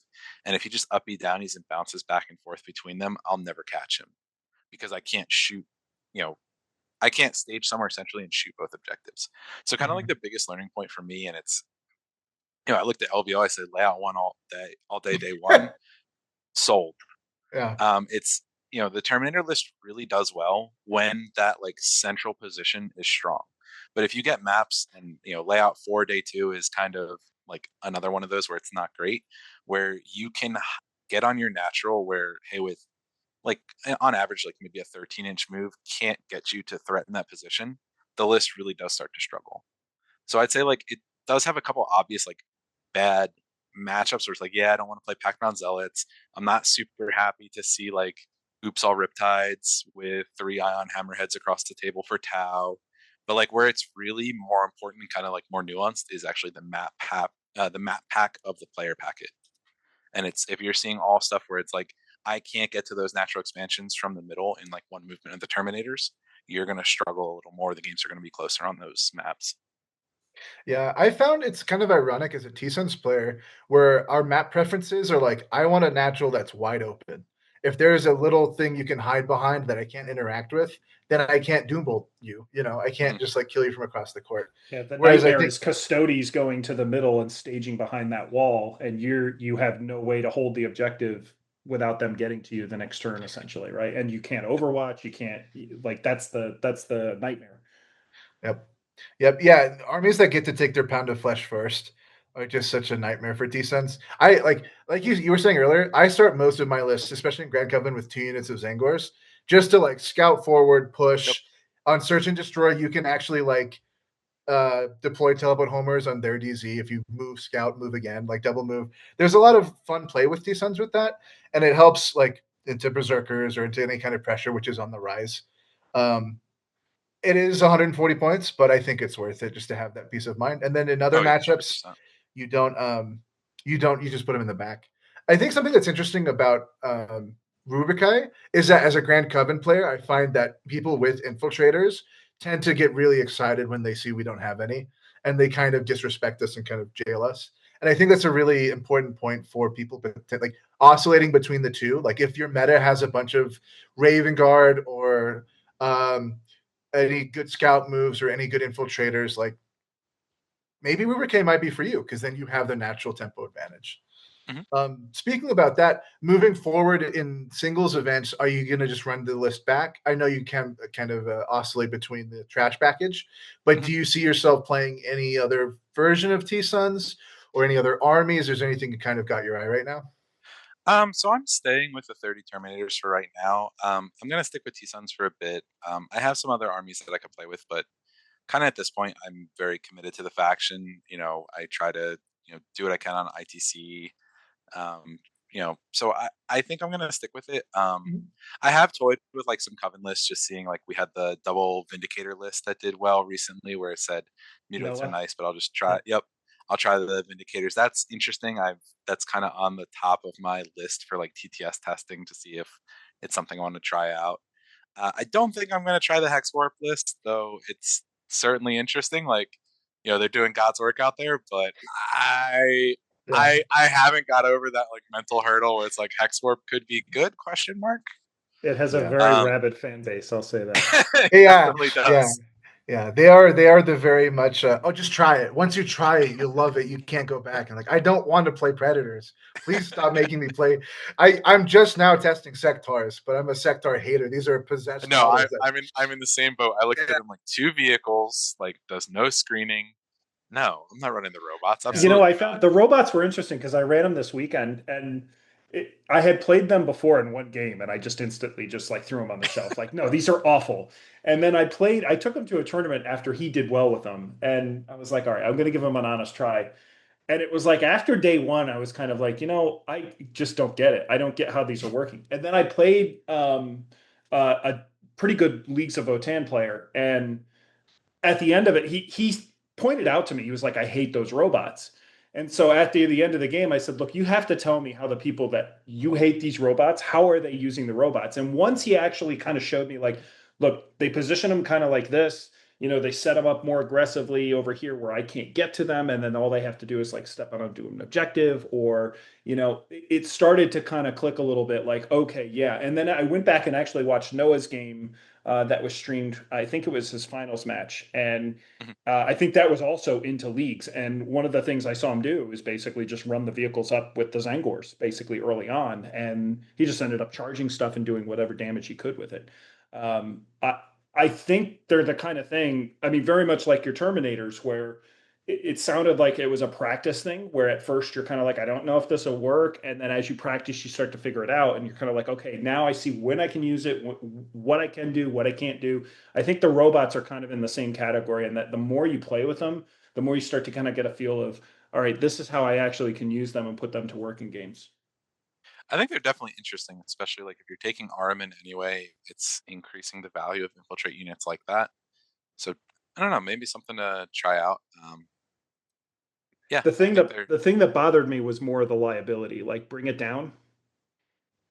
and if he just up B downies and bounces back and forth between them, I'll never catch him because I can't shoot. You know, I can't stage somewhere centrally and shoot both objectives. So kind of like the biggest learning point for me, and it's I looked at LVO, I said layout one all day, day one, sold. Yeah. It's the Terminator list really does well when that like central position is strong. But if you get maps and layout 4 day 2 is kind of like another one of those where it's not great, where you can get on your natural where hey with like on average like maybe a 13-inch move can't get you to threaten that position, the list really does start to struggle. So I'd say like it does have a couple obvious like bad matchups where it's like, yeah, I don't want to play Pac-Man Zealots. I'm not super happy to see like Oops All Riptides with 3 Ion Hammerheads across the table for Tau. But like where it's really more important and kind of like more nuanced is actually the map pack of the player packet. And it's if you're seeing all stuff where it's like I can't get to those natural expansions from the middle in like one movement of the Terminators, you're gonna struggle a little more. The games are gonna be closer on those maps. Yeah, I found it's kind of ironic as a T-Suns player where our map preferences are like, I want a natural that's wide open. If there's a little thing you can hide behind that I can't interact with, then I can't doombolt you. I can't just like kill you from across the court. Yeah, the Whereas I nightmare think, is Custodes going to the middle and staging behind that wall, and you have no way to hold the objective without them getting to you the next turn, essentially, right? And you can't overwatch, you can't like that's the nightmare. yep, yep, yeah, armies that get to take their pound of flesh first are just such a nightmare for T-Suns. I like you were saying earlier, I start most of my lists, especially in Grand Covenant with 2 units of Zangors, just to like scout forward, Yep. push. On Search and Destroy, you can actually like deploy teleport homers on their DZ if you move scout, move again, like double move. There's a lot of fun play with T-Suns with that, and it helps like into berserkers or into any kind of pressure which is on the rise. Um, it is 140 points, but I think it's worth it just to have that peace of mind. And then in other Oh yeah, matchups, 100%. you don't you just put them in the back. I think something that's interesting about Rubikai is that as a Grand Coven player, I find that people with infiltrators tend to get really excited when they see we don't have any, and they kind of disrespect us and kind of jail us. And I think that's a really important point for people, like oscillating between the two. Like if your meta has a bunch of Raven Guard or any good scout moves or any good infiltrators, like maybe Ruber K might be for you because then you have the natural tempo advantage. Mhm. Speaking about that, moving forward in singles events, are you going to just run the list back? I know you can kind of oscillate between the trash package, but Mhm. do you see yourself playing any other version of T-Suns or any other armies? Is there anything you kind of got your eye right now? So I'm staying with the 30 Terminators for right now. I'm gonna stick with T-Suns for a bit. I have some other armies that I can play with, but kind of at this point, I'm very committed to the faction. I try to do what I can on ITC. Um, so I think I'm gonna stick with it. Mhm. I have toyed with like some coven lists, just seeing like we had the double Vindicator list that did well recently, where it said mutilates are Noah. nice, but I'll just try. Yep. Yep, I'll try the Vindicators. That's interesting. That's kind of on the top of my list for like TTS testing to see if it's something I want to try out. I don't think I'm going to try the Hex Warp list, though. It's certainly interesting. Like, they're doing God's work out there, but I Yeah. I haven't got over that like mental hurdle where it's like Hex Warp could be good question mark. It has a Yeah. very rabid fan base, I'll say that. It Yeah. definitely Yeah. does. Yeah, they are the very much oh, just try it. Once you try it, you'll love it. You can't go back. And like, I don't want to play Predators. Please stop making me play. I'm just now testing Sectars, but I'm a Sectar hater. These are possessed No, models that I'm in the same boat. I looked at yeah, them like two vehicles, like does no screening. No, I'm not running the robots. yeah. Absolutely I not. found the robots were interesting because I ran them this weekend, and I had played them before in one game, and I just instantly just like threw them on the shelf. Like, no, these are awful. And then I took him to a tournament after he did well with them, and I was like, all right, I'm going to give him an honest try. And it was like after day one, I was kind of like, I just don't get it. I don't get how these are working. And then I played a pretty good Leagues of Votan player, and at the end of it, he pointed out to me, he was like, I hate those robots. And so at the end of the game, I said, look, you have to tell me how the people that you hate these robots, how are they using the robots? And once he actually kind of showed me, like, look, they position them kind of like this. They set them up more aggressively over here where I can't get to them. And then all they have to do is like step on and do an objective, or, it started to kind of click a little bit like, okay, yeah. And then I went back and actually watched Noah's game that was streamed. I think it was his finals match. And Mhm. I think that was also into leagues. And one of the things I saw him do is basically just run the vehicles up with the Zangors basically early on. And he just ended up charging stuff and doing whatever damage he could with it. Um, I, I think they're the kind of thing, I mean, very much like your Terminators, where it sounded like it was a practice thing where at first you're kind of like, I don't know if this will work. And then as you practice, you start to figure it out. And you're kind of like, okay, now I see when I can use it, what I can do, what I can't do. I think the robots are kind of in the same category, and that the more you play with them, the more you start to kind of get a feel of, all right, this is how I actually can use them and put them to work in games. I think they're definitely interesting, especially like if you're taking Armin anyway, it's increasing the value of infiltrate units like that. So I don't know, maybe something to try out. Yeah, The I thing think that they're the thing that bothered me was more the liability. Like bring it down.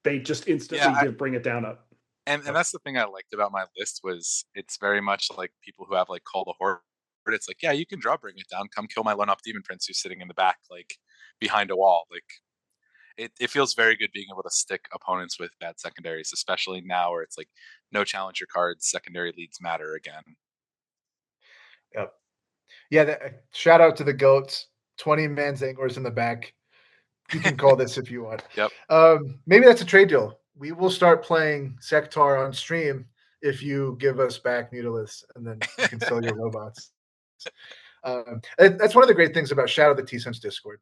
They just yeah, instantly give bring it down up. and that's the thing I liked about my list was it's very much like people who have like Call the Horde. It's like, yeah, you can draw bring it down, come kill my lone up demon prince who's sitting in the back, like behind a wall. Like it feels very good being able to stick opponents with bad secondaries, especially now where it's like no challenger cards, secondary leads matter again. Yep. Yeah. Shout out to the goats. 20-man Zangors in the back. You can call this if you want. Yep. Maybe that's a trade deal. We will start playing Sectar on stream if you give us back Mutalisks, and then you can sell your robots. That's one of the great things about Shadow the T-Sense Discord.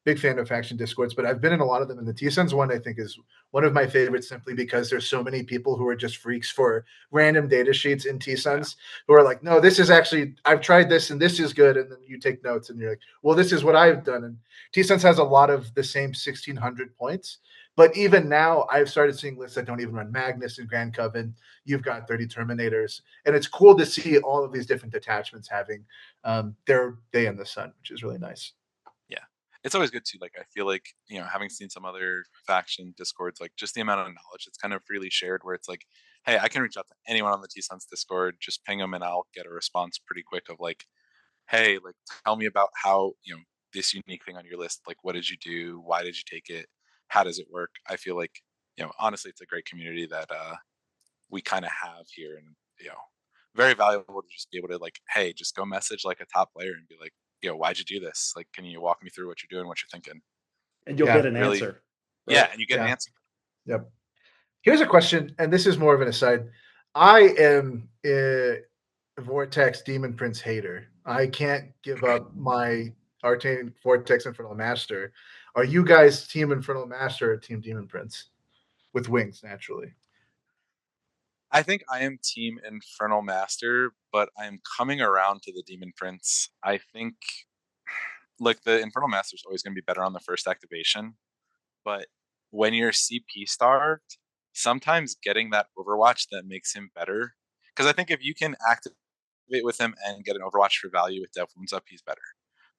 Big fan of faction Discords, but I've been in a lot of them. And the T-Sense one, I think, is one of my favorites simply because there's so many people who are just freaks for random data sheets in T-Sense who are like, no, this is actually, I've tried this and this is good. And then you take notes and you're like, well, this is what I've done. And T-Sense has a lot of the same 1,600 points. But even now, I've started seeing lists that don't even run Magnus and Grand Coven. You've got 30 Terminators. And it's cool to see all of these different detachments having their day in the sun, which is really nice. Yeah. It's always good to like I feel like, having seen some other faction discords, like just the amount of knowledge that's kind of freely shared where it's like, hey, I can reach out to anyone on the T-Sons Discord, just ping them and I'll get a response pretty quick of like, hey, like tell me about how, this unique thing on your list, like what did you do? Why did you take it? How does it work? I feel like, honestly it's a great community that we kind of have here, and very valuable to just be able to like, hey, just go message like a top player and be like, why'd you do this? Like, can you walk me through what you're doing, what you're thinking? And you'll Yeah. get an Really, answer. yeah, Right. and you get an Yeah. answer. Yep. Here's a question, and this is more of an aside. I am a Vortex Demon Prince hater. I can't give up my Arcane Vortex Infernal Master. Are you guys Team Infernal Master or Team Demon Prince? With wings, naturally. I think I am team Infernal Master, but I'm coming around to the Demon Prince. I think like the Infernal Master is always going to be better on the first activation, but when you're CP starved, sometimes getting that Overwatch that makes him better. Because I think if you can activate with him and get an Overwatch for value with Dev Wounds up, he's better.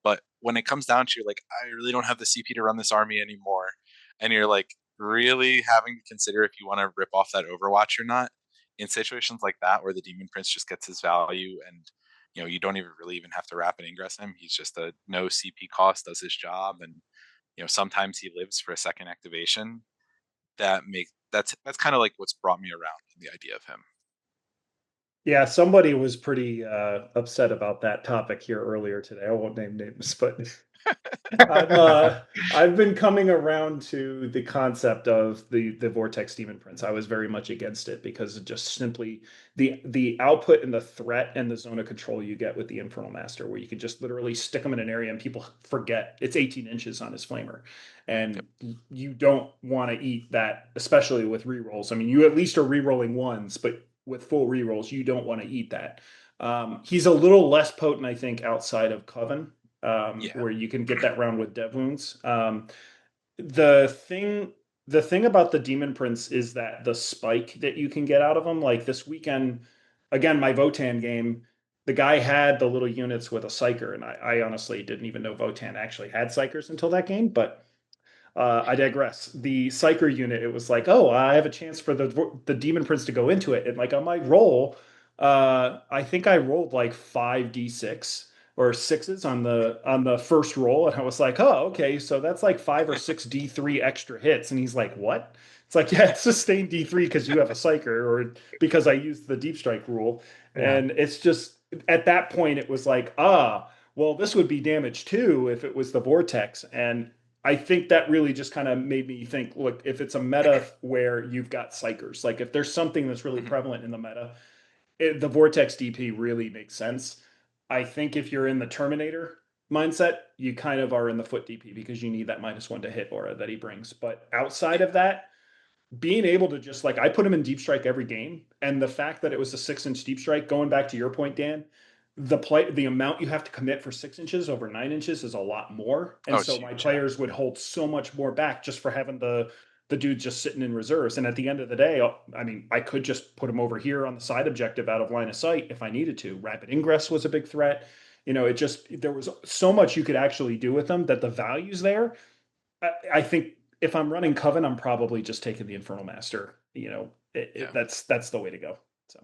But when it comes down to like, I really don't have the CP to run this army anymore, and you're like really having to consider if you want to rip off that Overwatch or not, in situations like that where the Demon Prince just gets his value and you don't even really even have to wrap and ingress him. He's just a no CP cost, does his job, and sometimes he lives for a second activation. That's kind of like what's brought me around in the idea of him. Yeah, somebody was pretty upset about that topic here earlier today. I won't name names, but I've been coming around to the concept of the Vortex Demon Prince. I was very much against it because of just simply the output and the threat and the zone of control you get with the Infernal Master, where you can just literally stick them in an area and people forget it's 18 inches on his flamer, and Yep. you don't want to eat that, especially with rerolls. I mean, you at least are rerolling ones, but with full rerolls, you don't want to eat that. He's a little less potent, I think, outside of Coven. where you can get that round with dev wounds. The thing about the Demon Prince is that the spike that you can get out of them, like this weekend, again, my Votan game, the guy had the little units with a psyker, and I honestly didn't even know Votan actually had psychers until that game, but I digress. The Psyker unit, it was like, oh, I have a chance for the Demon Prince to go into it. And like on my roll, I think I rolled like 5d6 or sixes on the first roll, and I was like, oh, okay, so that's like 5 or 6 d3 extra hits. And he's like, what? It's like, yeah, it's sustained d3 because you have a Psyker, or because I used the Deep Strike rule. Yeah. And it's just at that point, it was like, well, this would be damage too if it was the Vortex. And I think that really just kind of made me think, look, if it's a meta where you've got psychers, like if there's something that's really prevalent in the meta, the Vortex DP really makes sense. I think if you're in the Terminator mindset, you kind of are in the foot DP because you need that -1 to hit aura that he brings. But outside of that, being able to just like, I put him in Deep Strike every game, and the fact that it was a 6-inch Deep Strike, going back to your point, Dan, the amount you have to commit for 6 inches over 9 inches is a lot more, and so my players would hold so much more back just for having the dude just sitting in reserves. And at the end of the day, I mean, I could just put him over here on the side objective out of line of sight if I needed to. Rapid ingress was a big threat. It just, there was so much you could actually do with them that the value's there. I think if I'm running Coven, I'm probably just taking the Infernal Master. That's the way to go. So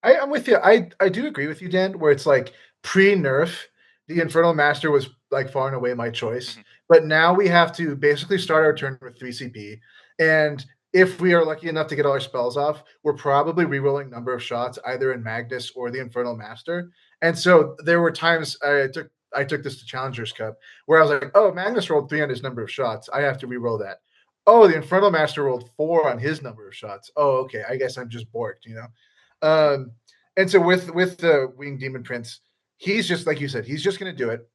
I'm with you. I do agree with you, Dan, where it's like pre-nerf, the Infernal Master was like far and away my choice. But now we have to basically start our turn with 3 CP. And if we are lucky enough to get all our spells off, we're probably rerolling number of shots either in Magnus or the Infernal Master. And so there were times I took this to Challengers Cup where I was like, oh, Magnus rolled 3 on his number of shots. I have to reroll that. Oh, the Infernal Master rolled 4 on his number of shots. Oh, okay. I guess I'm just borked, and so with the Winged Demon Prince, he's just like you said, he's just going to do it.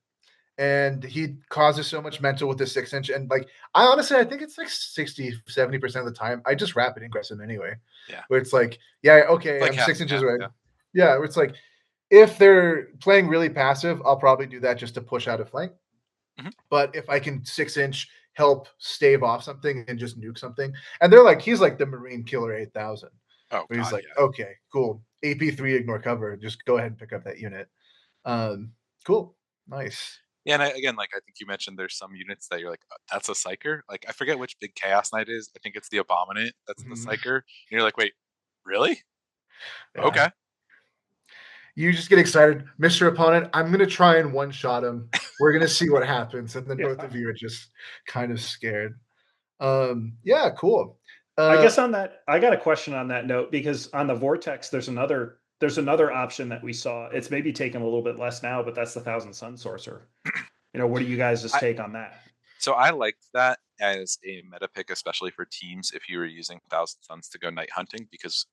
And he causes so much mental with the 6-inch. And like, I think it's like 60-70% of the time, I just rapid ingress him anyway. Yeah. Where it's like, yeah, okay, like I'm 6 inches away. Yeah. Yeah, where it's like, if they're playing really passive, I'll probably do that just to push out a flank. But if I can 6-inch help stave off something and just nuke something, and they're like, he's like the Marine Killer 8000. Oh, he's like, okay, cool. AP3, ignore cover. Just go ahead and pick up that unit. Cool. Nice. Yeah, and again, like I think you mentioned, there's some units that you're like, that's a Psyker. Like I forget which big Chaos Knight is. I think it's the Abominate. That's the Psyker. And you're like, wait, really? Yeah. Okay. You just get excited, Mr. Opponent. I'm gonna try and one-shot him. We're gonna see what happens, and then both of you are just kind of scared. Yeah, cool. I guess on that, I got a question on that note, because on the Vortex, there's another option that we saw. It's maybe taken a little bit less now, but that's the Thousand Sun Sorcerer. What do you guys just take on that? So I liked that as a meta pick, especially for teams if you were using Thousand Suns to go night hunting, because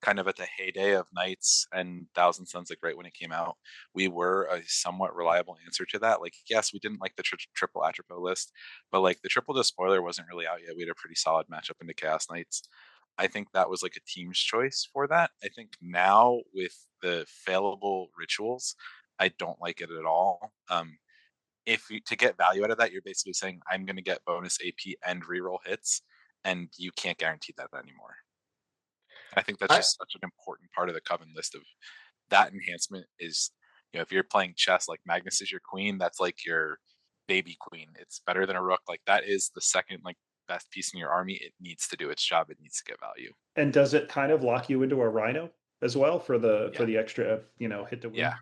kind of at the heyday of Knights and Thousand Suns, like right when it came out, we were a somewhat reliable answer to that. Like, yes, we didn't like the triple Atropos list, but like the triple despoiler wasn't really out yet. We had a pretty solid matchup into Chaos Knights. I think that was like a team's choice for that. I think now with the failable rituals, I don't like it at all. If you, to get value out of that, you're basically saying I'm going to get bonus AP and reroll hits, and you can't guarantee that anymore. I think that's just such an important part of the Coven list of that enhancement is, if you're playing chess, like Magnus is your queen, that's like your baby queen. It's better than a rook. Like that is the second like best piece in your army. It needs to do its job. It needs to get value. And does it kind of lock you into a Rhino as well for the extra, hit to win? Yeah.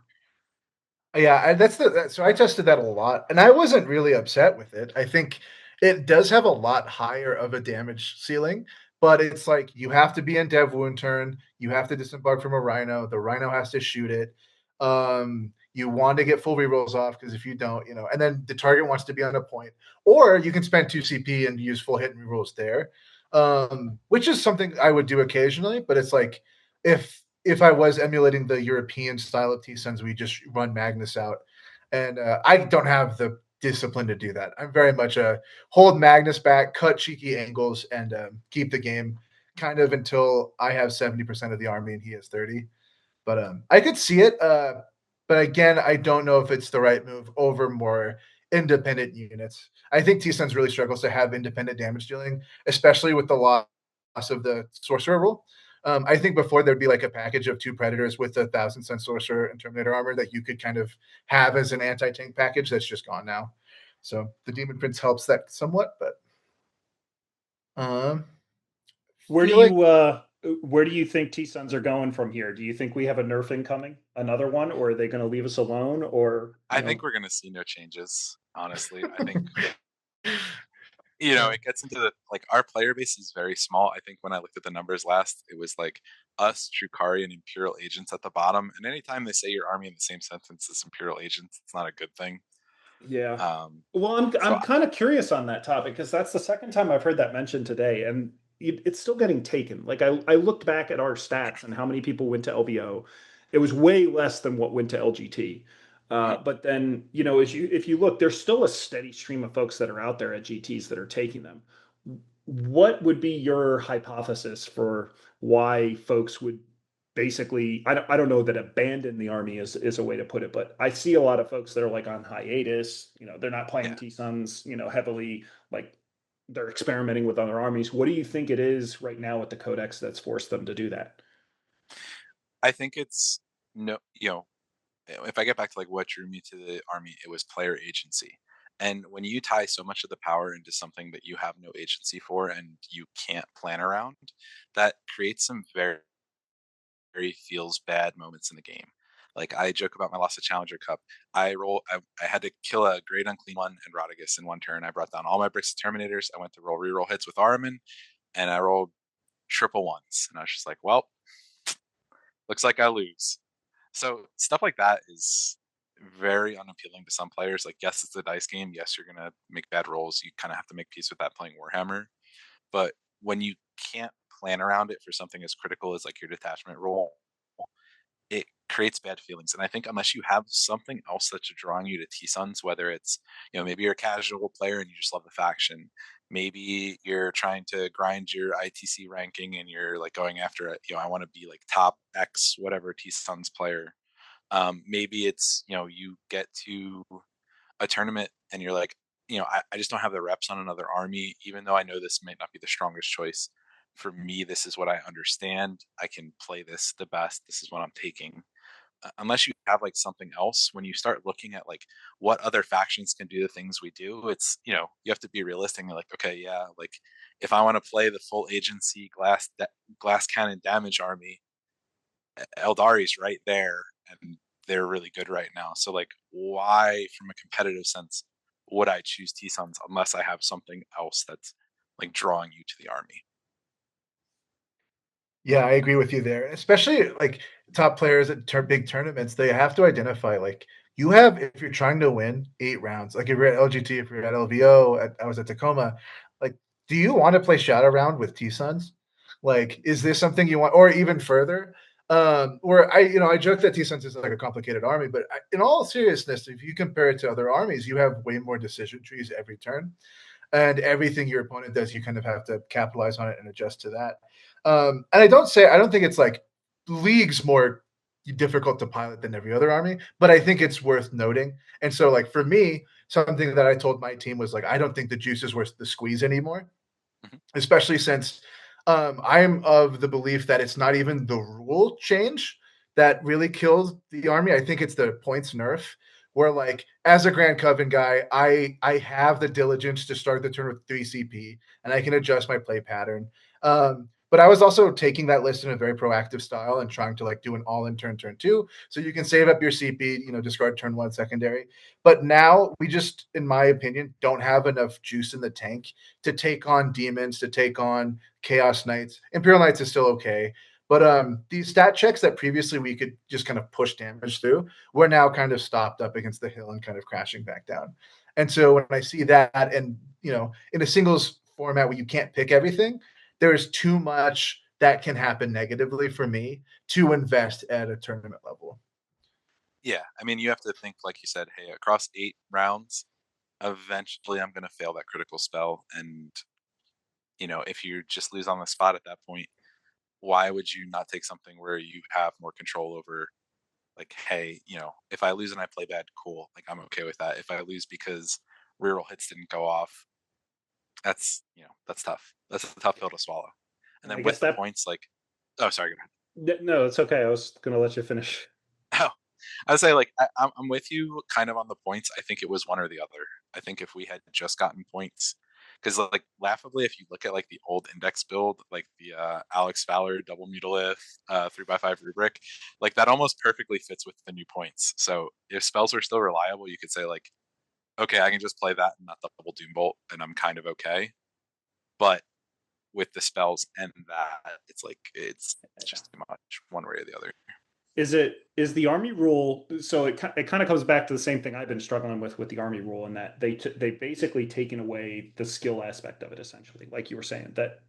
So I tested that a lot, and I wasn't really upset with it. I think it does have a lot higher of a damage ceiling. But it's like you have to be in dev wound turn. You have to disembark from a Rhino. The Rhino has to shoot it. You want to get full rerolls off because if you don't, and then the target wants to be on a point. Or you can spend 2 CP and use full hit and rerolls there, which is something I would do occasionally. But it's like if I was emulating the European style of T-Suns, we just run Magnus out. And I don't have the discipline to do that. I'm very much a hold Magnus back, cut cheeky angles, and keep the game kind of until I have 70% of the army and he has 30. But I could see it. But again, I don't know if it's the right move over more independent units. I think T-Suns really struggles to have independent damage dealing, especially with the loss of the sorcerer rule. I think before there'd be like a package of 2 predators with a 1,000 sun sorcerer and Terminator armor that you could kind of have as an anti-tank package. That's just gone now. So the Demon Prince helps that somewhat, but um, Where do feel like you where do you think T Suns are going from here? Do you think we have a nerfing coming, another one, or are they going to leave us alone, or I think we're going to see no changes. Honestly, I think uh, it gets into the like our player base is very small. I think when I looked at the numbers last, it was like us, Drukari, and Imperial agents at the bottom. And anytime they say your army in the same sentence as Imperial agents, it's not a good thing. yeah. Um, Well, so I'm kind of curious on that topic because that's the second time I've heard that mentioned today, and it's still getting taken. Like I looked back at our stats and how many people went to LVO. It was way less than what went to LGT. mhm, But then, as if you look, there's still a steady stream of folks that are out there at GTs that are taking them. What would be your hypothesis for why folks would basically, I don't know that abandon the army is a way to put it, but I see a lot of folks that are like on hiatus, they're not playing yeah, T Suns, heavily, like they're experimenting with other armies. What do you think it is right now with the codex that's forced them to do that? I think it's no, if I get back to like what drew me to the army, it was player agency. And when you tie so much of the power into something that you have no agency for and you can't plan around, that creates some very, very feels bad moments in the game. Like I joke about my loss of Challenger Cup. I had to kill a Great Unclean One and Rodriguez in one turn. I brought down all my bricks of Terminators. I went to roll reroll hits with Armin, and I rolled triple ones. And I was just like, well, looks like I lose. So stuff like that is very unappealing to some players. Like, yes, it's a dice game. Yes, you're gonna make bad rolls. You kind of have to make peace with that playing Warhammer. But when you can't plan around it for something as critical as like your detachment roll, it creates bad feelings. And I think unless you have something else that's drawing you to T Suns, whether it's, maybe you're a casual player and you just love the faction, maybe you're trying to grind your ITC ranking and you're like going after it, I want to be like top X, whatever T Suns player. Maybe it's, you get to a tournament and you're like, I just don't have the reps on another army, even though I know this might not be the strongest choice. For me, this is what I understand. I can play this the best. This is what I'm taking. Unless you have like something else, when you start looking at like what other factions can do the things we do, it's, you have to be realistic and like, okay, yeah, like if I want to play the full agency glass cannon damage army, Eldari's right there, and they're really good right now. So like, why, from a competitive sense, would I choose T Suns unless I have something else that's like drawing you to the army? Yeah, I agree with you there. Especially like top players at big tournaments, they have to identify like you have if you're trying to win 8 rounds, like if you're at LGT, if you're at LVO, I was at Tacoma, like do you want to play Shadow Round with T Suns? Like, is this something you want, or even further? Where I joke that T Suns is like a complicated army, but in all seriousness, if you compare it to other armies, you have way more decision trees every turn and everything your opponent does, you kind of have to capitalize on it and adjust to that. And I don't think it's like leagues more difficult to pilot than every other army, but I think it's worth noting. And so, like for me, something that I told my team was like, I don't think the juice is worth the squeeze anymore, Mhm. especially since I'm of the belief that it's not even the rule change that really kills the army. I think it's the points nerf. Where like as a Grand Coven guy, I have the diligence to start the turn with 3 CP, and I can adjust my play pattern. But I was also taking that list in a very proactive style and trying to like do an all-in turn 2, so you can save up your CP, discard turn 1 secondary. But now we just, in my opinion, don't have enough juice in the tank to take on demons, to take on chaos knights. Imperial knights is still okay, but these stat checks that previously we could just kind of push damage through, we're now kind of stopped up against the hill and kind of crashing back down. And so when I see that, and in a singles format where you can't pick everything, there's too much that can happen negatively for me to invest at a tournament level. Yeah, I mean, you have to think, like you said, hey, across 8 rounds, eventually I'm going to fail that critical spell. And, if you just lose on the spot at that point, why would you not take something where you have more control over like, hey, if I lose and I play bad, cool. Like I'm okay with that. If I lose because reroll hits didn't go off, that's tough. That's a tough pill to swallow. And And I then guess with the that points, like, oh, sorry, go no, it's okay. I was going to let you finish. ahead. I would say like I'm with you kind of on the points. I think it was one or the other. I think if we had just gotten points, because like laughably, if you look at like the old index build, like the Alex Fowler double mutalith 3x5 rubric, like that almost perfectly fits with the new points. So if spells are still reliable, you could say like, okay, I can just play that and not double Doom Bolt, and I'm kind of okay. But with the spells and that, it's like it's just too much one way or the other. Is the army rule, so it kind of comes back to the same thing I've been struggling with the army rule, in that they basically taken away the skill aspect of it, essentially, like you were saying, that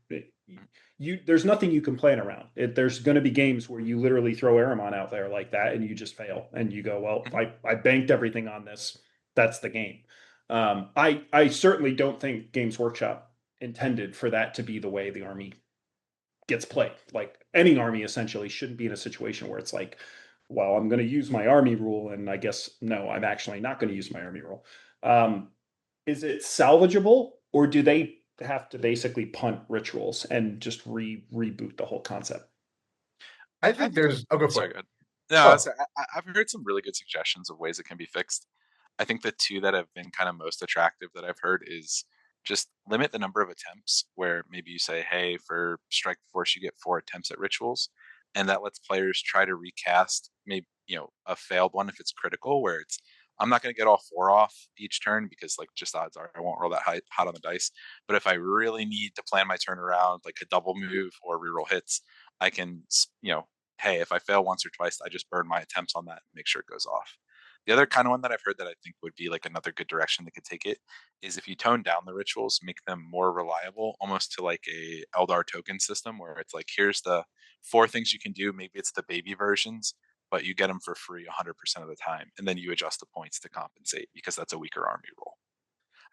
you there's nothing you can plan around it. There's going to be games where you literally throw Aramon out there like that and you just fail and you go, well, Mhm. I banked everything on this, that's the game. I certainly don't think Games Workshop intended for that to be the way the army gets played. Like any army essentially shouldn't be in a situation where it's like, well, I'm going to use my army rule, and I guess no, I'm actually not going to use my army rule. Um, is it salvageable, or do they have to basically punt rituals and just reboot the whole concept? I I think think there's. I'll go for sorry, it. go ahead. No, Oh, I've heard some really good suggestions of ways it can be fixed. I think the two that have been kind of most attractive that I've heard is just limit the number of attempts, where maybe you say, hey, for Strike Force, you get 4 attempts at rituals. And that lets players try to recast maybe, a failed one if it's critical, where it's, I'm not going to get all 4 off each turn because, like, just odds are I won't roll that hot on the dice. But if I really need to plan my turn around, like a double move or reroll hits, I can, hey, if I fail once or twice, I just burn my attempts on that and make sure it goes off. The other kind of one that I've heard that I think would be like another good direction they could take it is if you tone down the rituals, make them more reliable, almost to like a Eldar token system where it's like, here's the 4 things you can do. Maybe it's the baby versions, but you get them for free 100% of the time. And then you adjust the points to compensate because that's a weaker army roll.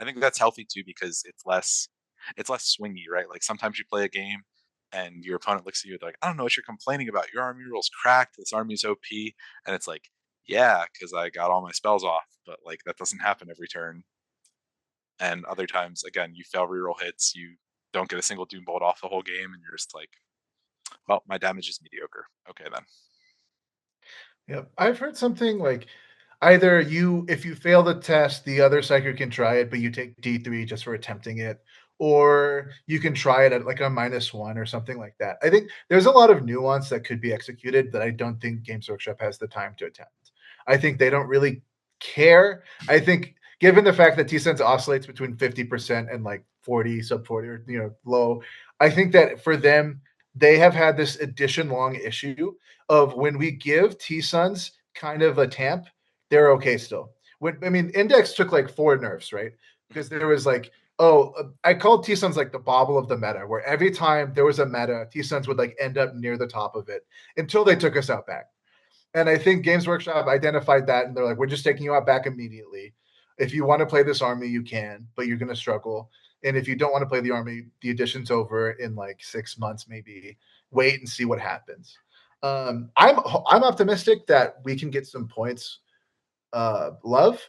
I think that's healthy too because it's less swingy, right? Like sometimes you play a game and your opponent looks at you like, I don't know what you're complaining about. Your army rule's cracked. This army's OP, and it's like, yeah, because I got all my spells off, but like that doesn't happen every turn. And other times, again, you fail reroll hits, you don't get a single Doom Bolt off the whole game, and you're just like, well, my damage is mediocre. Okay, then. yep. I've heard something like either if you fail the test, the other psyker can try it, but you take D3 just for attempting it, or you can try it at like a -1 or something like that. I think there's a lot of nuance that could be executed that I don't think Games Workshop has the time to attempt. I think they don't really care. I think given the fact that T-Sense oscillates between 50% and like 40, sub 40, or low, I think that for them, they have had this edition long issue of when we give T-Suns kind of a tamp, they're okay still. Index took like 4 nerfs, right? Because there was like, I called T-Suns like the bobble of the meta, where every time there was a meta, T-Suns would like end up near the top of it until they took us out back. And I think Games Workshop identified that, and they're like, we're just taking you out back immediately. If you want to play this army, you can, but you're going to struggle. And if you don't want to play the army, the edition's over in like 6 months, maybe. Wait and see what happens. I'm optimistic that we can get some points. Love.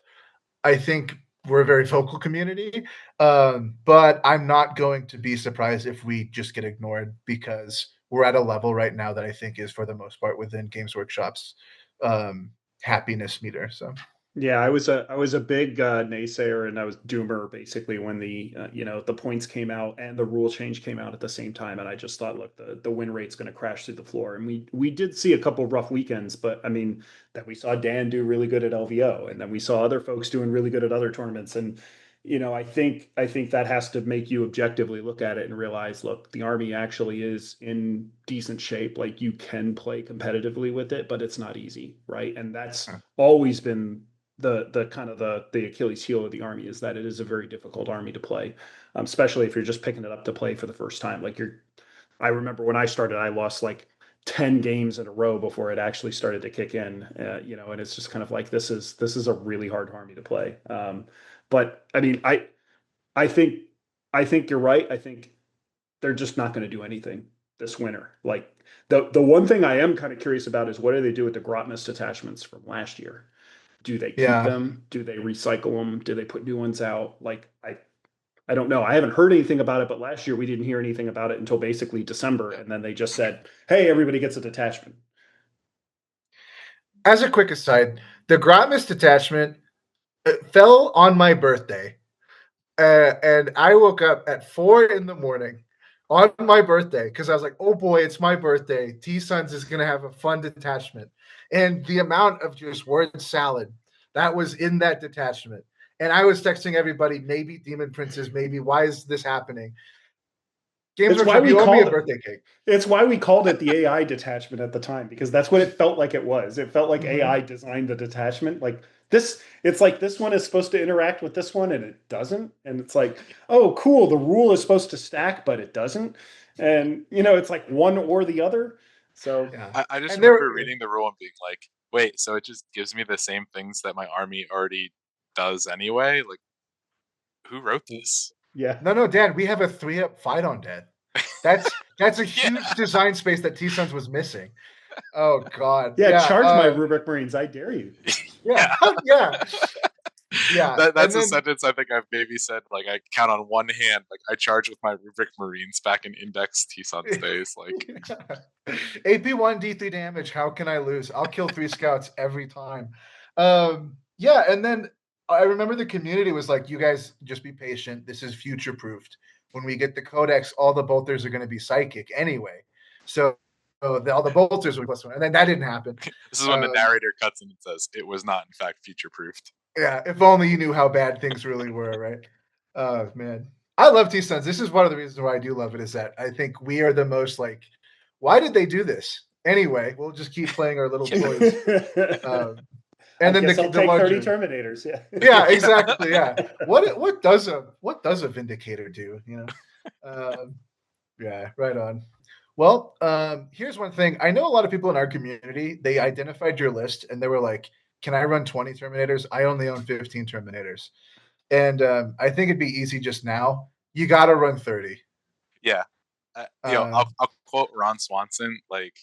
I think we're a very vocal community, but I'm not going to be surprised if we just get ignored because we're at a level right now that I think is for the most part within Games Workshop's happiness meter. So Yeah, I was a big naysayer, and I was doomer basically when the points came out and the rule change came out at the same time, and I just thought, look, the win rate's going to crash through the floor, and we did see a couple of rough weekends, but I mean that we saw Dan do really good at LVO, and then we saw other folks doing really good at other tournaments, and I think that has to make you objectively look at it and realize, look, the army actually is in decent shape. Like you can play competitively with it, but it's not easy, right? And that's always been the kind of the Achilles heel of the army, is that it is a very difficult army to play, especially if you're just picking it up to play for the first time. I remember when I started, I lost like 10 games in a row before it actually started to kick in, and it's just kind of like this is a really hard army to play. But I mean, I think I think you're right. I think they're just not going to do anything this winter. Like The one thing I am kind of curious about is what do they do with the Grotmist detachments from last year? Do they keep Yeah. them? Do they recycle them? Do they put new ones out? Like I don't know. I haven't heard anything about it, but last year we didn't hear anything about it until basically December, Yeah. and then they just said, "Hey, everybody gets a detachment." As a quick aside, the Grotmist detachment fell on my birthday. And I woke up at 4 in the morning on my birthday because I was like, oh boy, it's my birthday. T Sons is going to have a fun detachment. And the amount of just word salad that was in that detachment. And I was texting everybody, maybe Demon Princes, maybe why is this happening? Games It's why Workshop, we you owe me a called it. birthday cake. It's why we called it the AI detachment at the time because that's what it felt like it was. It felt like AI designed the detachment. Like this, it's like this one is supposed to interact with this one and it doesn't. And it's like, oh, cool. The rule is supposed to stack, but it doesn't. And it's like one or the other. So Yeah. I just And there, remember reading the rule and being like, wait, so it just gives me the same things that my army already does anyway? Like, who wrote this? yeah, no, Dan, we have a 3-up fight on Dan. That's a Yeah. huge design space that T Sons was missing. Oh God. yeah. Yeah. Charge my Rubric Marines. I dare you. Yeah. Yeah. Yeah. Yeah. That's And a then sentence I think I've maybe said, like, I count on one hand. Like, I charge with my Rubric Marines back in Index T-Sons days. Like, AP1 D3 damage. How can I lose? I'll kill 3 scouts every time. Yeah, and then I remember the community was like, you guys just be patient. This is future proofed. When we get the codex, all the bolters are going to be psychic anyway. So all the bolters will be +1. And then that didn't happen. this is when the narrator cuts in and says, it was not, in fact, future-proofed. Yeah, if only you knew how bad things really were, right? Oh man. I love T Sons. This is one of the reasons why I do love it, is that I think we are the most like, why did they do this? Anyway, we'll just keep playing our little toys. I And then guess I'll the take 30 luxury. Terminators. Yeah. Yeah, exactly. Yeah. What does a Vindicator do? Yeah, right on. Well, here's one thing. I know a lot of people in our community, they identified your list and they were like, can I run 20 Terminators? I only own 15 Terminators. And I think it'd be easy just now. You got to run 30. Yeah. I'll quote Ron Swanson, like,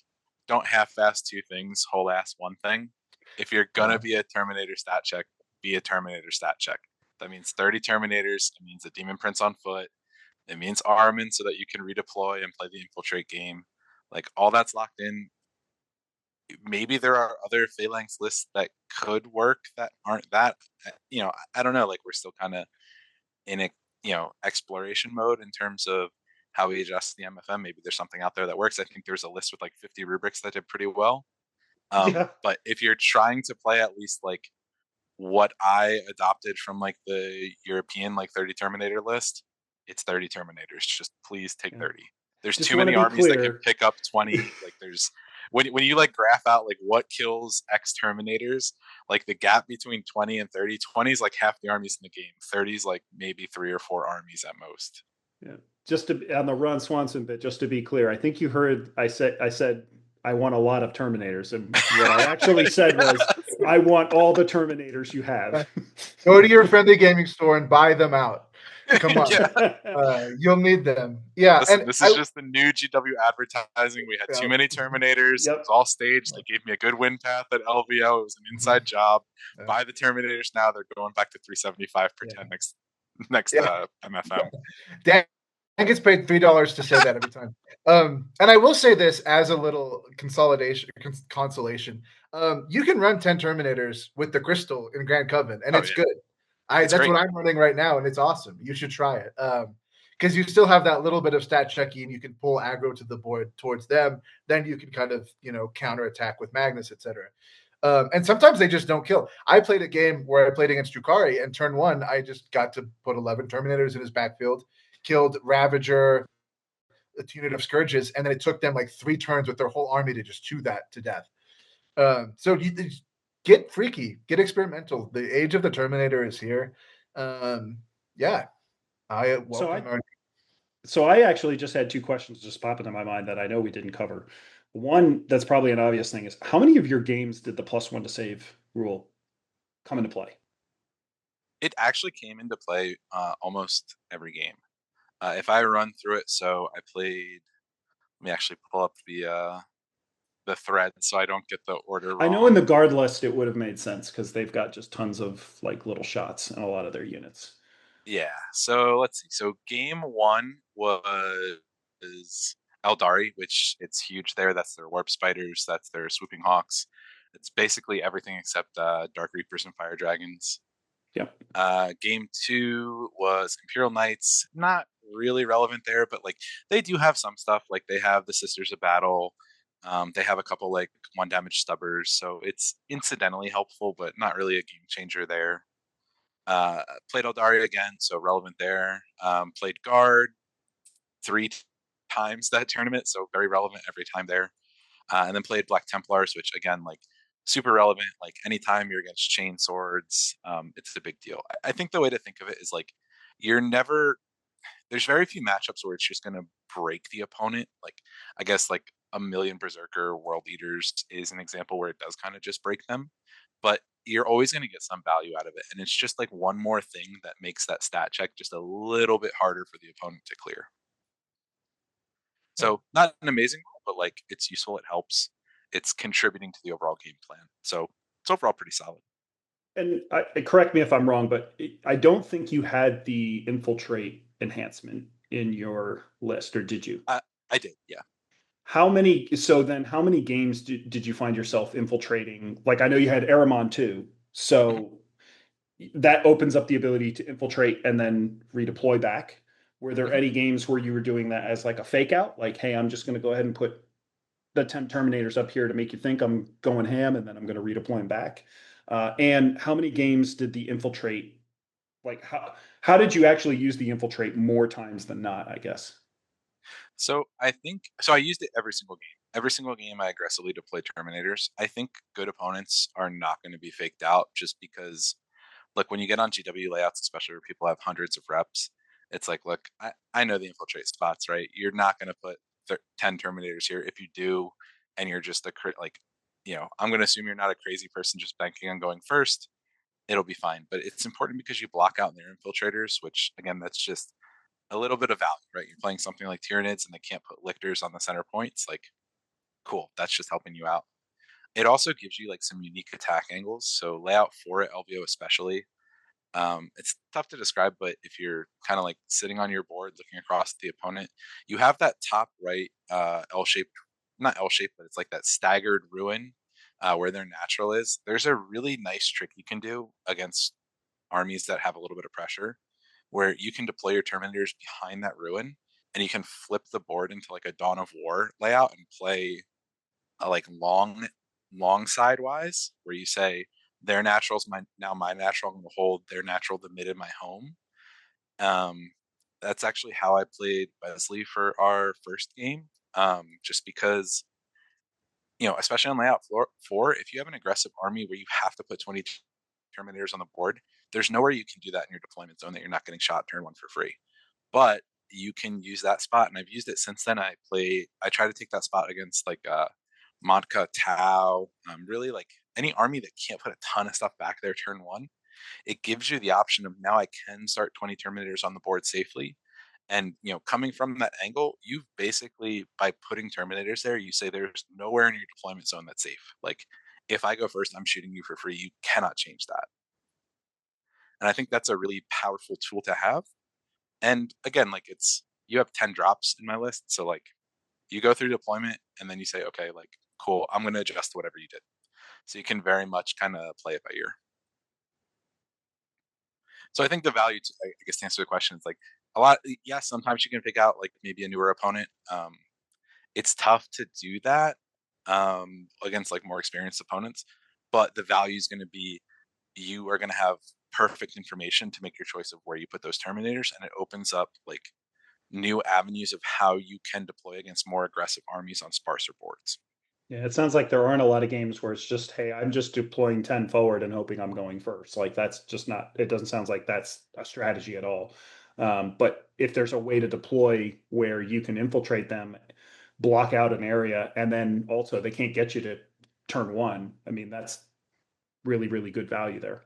don't half-ass two things, whole-ass one thing. If you're going to be a Terminator stat check, be a Terminator stat check. That means 30 Terminators. It means a Demon Prince on foot. It means Armin so that you can redeploy and play the infiltrate game. Like, all that's locked in. Maybe there are other phalanx lists that could work that aren't that. I don't know. Like, we're still kind of in a exploration mode in terms of how we adjust the MFM. Maybe there's something out there that works. I think there's a list with like 50 rubrics that did pretty well. Yeah. But if you're trying to play at least like what I adopted from like the European like 30 Terminator list, it's 30 Terminators. Just please take 30. There's Just too want to many be armies that can clear. pick up 20. Like there's when you like graph out like what kills X Terminators, like the gap between 20 and 30, 20 is like half the armies in the game. 30 is like maybe 3 or 4 armies at most. Yeah. Just on the Ron Swanson bit, just to be clear, I think you heard I said I want a lot of Terminators, and what I actually said was I want all the Terminators you have. Go to your friendly gaming store and buy them out. Come on. Yeah. You'll need them. Yeah. Listen, And this is just the new GW advertising. We had too many Terminators. Yep. It was all staged. They gave me a good win path at LVO. It was an inside job. Yeah. Buy the Terminators now. They're going back to 375 per 10 next MFM. Dan gets paid $3 to say that every time. And I will say this as a little consolation. You can run 10 Terminators with the Crystal in Grand Coven, and it's good. That's great. what I'm running right now, and it's awesome. You should try it. Because you still have that little bit of stat checking, you can pull aggro to the board towards them. Then you can kind of, counterattack with Magnus, etc. And sometimes they just don't kill. I played a game where I played against Drukari, and turn 1, I just got to put 11 Terminators in his backfield, killed Ravager, a unit of Scourges, and then it took them like 3 turns with their whole army to just chew that to death. So you get freaky, get experimental. The age of the Terminator is here. Yeah, I welcome. So I actually just had 2 questions just pop into my mind that I know we didn't cover. One that's probably an obvious thing is how many of your games did the +1 to save rule come into play? It actually came into play almost every game. If I run through it, so I played, let me actually pull up the thread so I don't get the order I know in the wrong. guard list it would have made sense because they've got just tons of like little shots in a lot of their units. Yeah. So let's see. So game one was Eldari, which it's huge there. That's their warp spiders. That's their swooping hawks. It's basically everything except Dark Reapers and Fire Dragons. Yep. Game two was Imperial Knights. Not really relevant there, but like they do have some stuff. Like they have the Sisters of Battle. They have a couple like 1 damage stubbers, so it's incidentally helpful, but not really a game changer there. Played Eldari again, so relevant there. Played Guard three times that tournament, so very relevant every time there. And then played Black Templars, which again, like super relevant. Like anytime you're against chain swords, it's a big deal. I think the way to think of it is like you're never. There's very few matchups where it's just going to break the opponent. Like I guess like a million Berserker World Eaters is an example where it does kind of just break them, but you're always going to get some value out of it, and it's just like one more thing that makes that stat check just a little bit harder for the opponent to clear. So not an amazing role, but like it's useful. It helps. It's contributing to the overall game plan. So it's overall pretty solid. And correct me if I'm wrong, but I don't think you had the infiltrate enhancement in your list, or did you? I did, yeah. How many? So then, how many games did you find yourself infiltrating? Like I know you had Aramon too, Mhm. so that opens up the ability to infiltrate and then redeploy back. Were there Mhm. any games where you were doing that as like a fake out? Like, hey, I'm just going to go ahead and put the 10 Terminators up here to make you think I'm going ham, and then I'm going to redeploy them back. And how many games did the infiltrate? Like, how did you actually use the infiltrate more times than not? I guess. So I think so. I used it every single game. Every single game, I aggressively deployed Terminators. I think good opponents are not going to be faked out just because, look, when you get on GW layouts, especially where people have hundreds of reps, it's like, look, I know the infiltrate spots, right? You're not going to put 10 Terminators here. If you do, and you're just like, I'm going to assume you're not a crazy person just banking on going first. It'll be fine. But it's important because you block out their infiltrators, which again, that's just a little bit of value, right? You're playing something like Tyranids and they can't put lictors on the center points. Like, cool, that's just helping you out. It also gives you like some unique attack angles. So layout 4 at LVO especially, it's tough to describe, but if you're kind of like sitting on your board looking across at the opponent, you have that top right L-shaped, not L-shaped, but it's like that staggered ruin where their natural is. There's a really nice trick you can do against armies that have a little bit of pressure, where you can deploy your Terminators behind that ruin, and you can flip the board into like a Dawn of War layout and play a like long sidewise, where you say their natural's my natural. I'm going to hold their natural the mid in my home. Um, that's actually how I played Wesley for our first game. Just because especially on layout 4, if you have an aggressive army where you have to put 20 Terminators on the board, there's nowhere you can do that in your deployment zone that you're not getting shot turn 1 for free. But you can use that spot, and I've used it since then. I try to take that spot against like Modka, Tau, really like any army that can't put a ton of stuff back there turn 1. It gives you the option of now I can start 20 Terminators on the board safely. And coming from that angle, you've basically, by putting Terminators there, you say there's nowhere in your deployment zone that's safe. Like if I go first, I'm shooting you for free. You cannot change that. And I think that's a really powerful tool to have. And again, like you have 10 drops in my list. So like you go through deployment and then you say, okay, like cool, I'm going to adjust whatever you did. So you can very much kind of play it by ear. So I think the value, I guess, to answer the question, is like a lot. Yes, sometimes you can pick out like maybe a newer opponent. It's tough to do that against like more experienced opponents, but the value is going to be you are going to have perfect information to make your choice of where you put those Terminators, and it opens up like new avenues of how you can deploy against more aggressive armies on sparser boards. Yeah, it sounds like there aren't a lot of games where it's just, hey, I'm just deploying 10 forward and hoping I'm going first. Like that's just not, it doesn't sound like that's a strategy at all. But if there's a way to deploy where you can infiltrate them, block out an area, and then also they can't get you to turn 1, I mean, that's really, really good value there.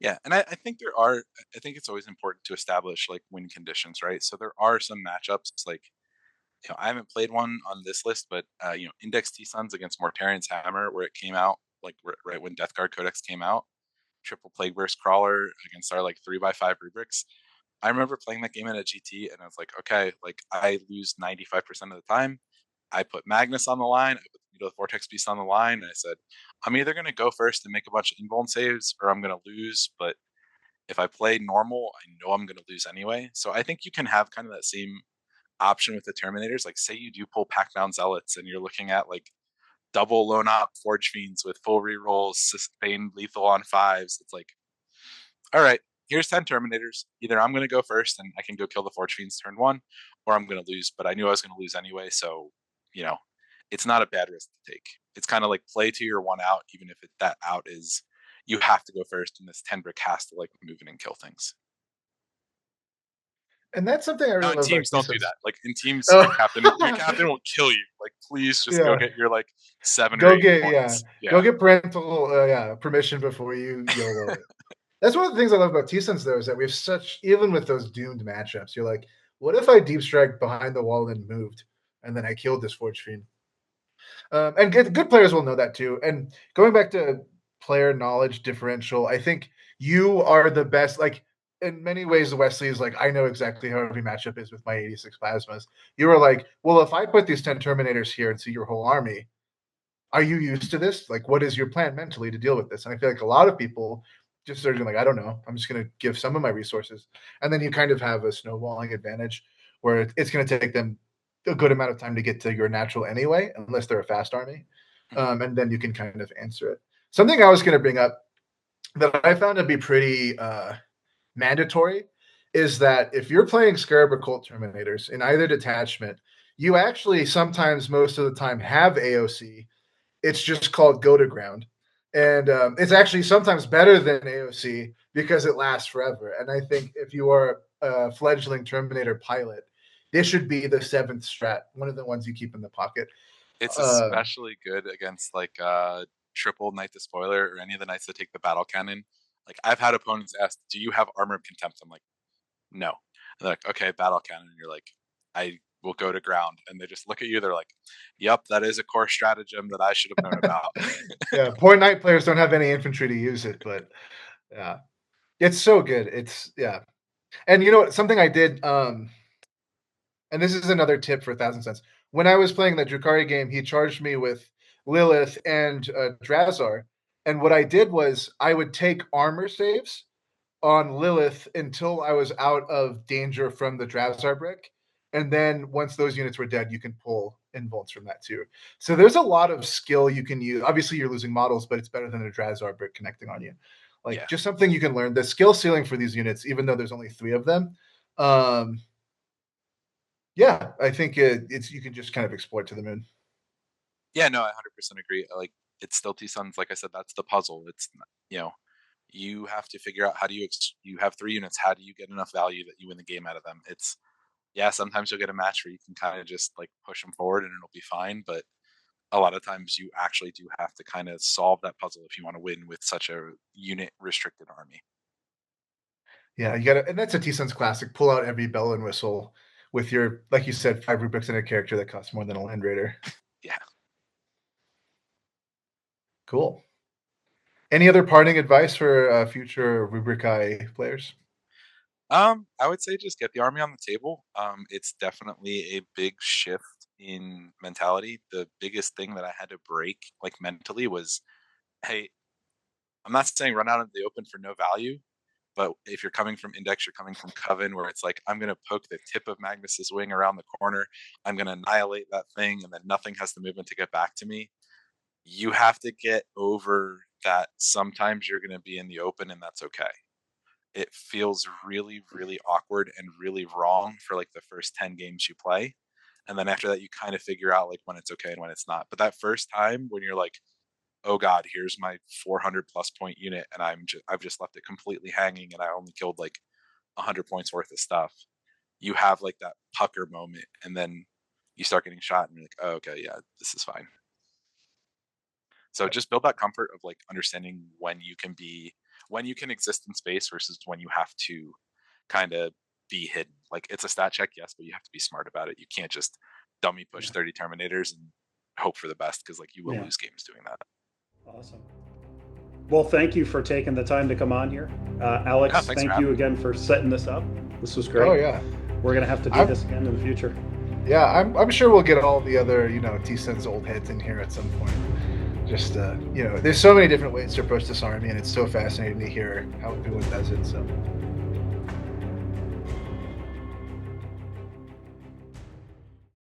Yeah, and I think I think it's always important to establish like win conditions, right? So there are some matchups like I haven't played one on this list, but Index T Suns against Mortarian's Hammer, where it came out like right when Death Guard Codex came out, triple Plague Burst Crawler against our like 3x5 rubrics. I remember playing that game in a GT, and I was like, okay, like I lose 95% of the time. I put Magnus on the line, I put the Vortex Beast on the line, and I said, I'm either going to go first and make a bunch of invuln saves, or I'm going to lose. But if I play normal, I know I'm going to lose anyway. So I think you can have kind of that same option with the Terminators. Like, say you do pull Packbound Zealots, and you're looking at like double lone op Forge Fiends with full rerolls, sustained lethal on fives. It's like, all right, here's 10 Terminators. Either I'm going to go first and I can go kill the Forge Fiends turn one, or I'm going to lose, but I knew I was going to lose anyway. So, you know, it's not a bad risk to take. It's kind of like play to your one out, even if that out is you have to go first, and this 10 brick has to like move in and kill things. And that's something I Now really in love about teams, don't do T-Suns. that. Like in teams, Oh. your captain will kill you. Like please just go Yeah. get your like 7 Go or 8 get points. go get parental permission before you YOLO it. That's one of the things I love about T-Suns though, is that we have such, even with those doomed matchups, you're like, what if I deep strike behind the wall and moved, and then I killed this Forge Fiend? And good players will know that too. And going back to player knowledge differential, I think you are the best. Like in many ways, Wesley is like, I know exactly how every matchup is with my 86 plasmas. You are like, well, if I put these 10 Terminators here and see your whole army, are you used to this? Like, what is your plan mentally to deal with this? And I feel like a lot of people just are like, I don't know. I'm just going to give some of my resources. And then you kind of have a snowballing advantage where it's going to take them a good amount of time to get to your natural anyway, unless they're a fast army. And then you can kind of answer it. Something I was going to bring up that I found to be pretty mandatory is that if you're playing Scarab or Cult Terminators in either detachment, you actually sometimes, most of the time, have AOC. It's just called Go to Ground. And it's actually sometimes better than AOC because it lasts forever. And I think if you are a fledgling Terminator pilot, this should be the 7th strat, one of the ones you keep in the pocket. It's especially good against like triple Knight Despoiler or any of the knights that take the battle cannon. Like I've had opponents ask, "Do you have Armor of Contempt?" I'm like, "No." And they're like, "Okay, battle cannon." And you're like, "I will go to ground." And they just look at you. They're like, "Yep, that is a core stratagem that I should have known about." Yeah, poor knight players don't have any infantry to use it, but yeah, it's so good. It's and you know what? Something I did, and this is another tip for 1,000 cents. When I was playing the Drukhari game, he charged me with Lilith and Drazar, and what I did was I would take armor saves on Lilith until I was out of danger from the Drazar brick. And then once those units were dead, you can pull invulns from that too. So there's a lot of skill you can use. Obviously, you're losing models, but it's better than a Drazar brick connecting on you. Like just something you can learn. The skill ceiling for these units, even though there's only 3 of them, I think it's you can just kind of explore to the moon. Yeah, no, I 100% agree. Like it's still T-Suns. Like I said, that's the puzzle. It's you have to figure out how do you have 3 units. How do you get enough value that you win the game out of them? It's sometimes you'll get a match where you can kind of just like push them forward and it'll be fine, but a lot of times you actually do have to kind of solve that puzzle if you want to win with such a unit restricted army. Yeah, you gotta, and that's a T-Suns classic. Pull out every bell and whistle with your, like you said, 5 rubrics in a character that costs more than a Land Raider. Yeah. Cool. Any other parting advice for future Rubric players? I would say just get the army on the table. It's definitely a big shift in mentality. The biggest thing that I had to break, like mentally, was, hey, I'm not saying run out into the open for no value, but if you're coming from Index, you're coming from Coven, where it's like I'm gonna poke the tip of Magnus's wing around the corner, I'm gonna annihilate that thing, and then nothing has the movement to get back to me. You have to get over that. Sometimes you're gonna be in the open, and that's okay. It feels really, really awkward and really wrong for like the first 10 games you play. And then after that, you kind of figure out like when it's okay and when it's not. But that first time when you're like, oh God, here's my 400 plus point unit, and I've just left it completely hanging, and I only killed like 100 points worth of stuff. You have like that pucker moment, and then you start getting shot, and you're like, oh, okay, yeah, this is fine. So just build that comfort of like understanding when you can exist in space versus when you have to kind of be hidden. Like it's a stat check, yes, but you have to be smart about it. You can't just dummy push 30 Terminators and hope for the best, because like you will Yeah. lose games doing that. Awesome. Well, thank you for taking the time to come on here. Alex, Yeah, thanks for thank having you me. again for setting this up. This was great. Oh yeah, We're going to have to do this again in the future. yeah. I'm sure we'll get all the other T-Sense old heads in here at some point. Just there's so many different ways to approach this army, and it's so fascinating to hear how everyone does it. So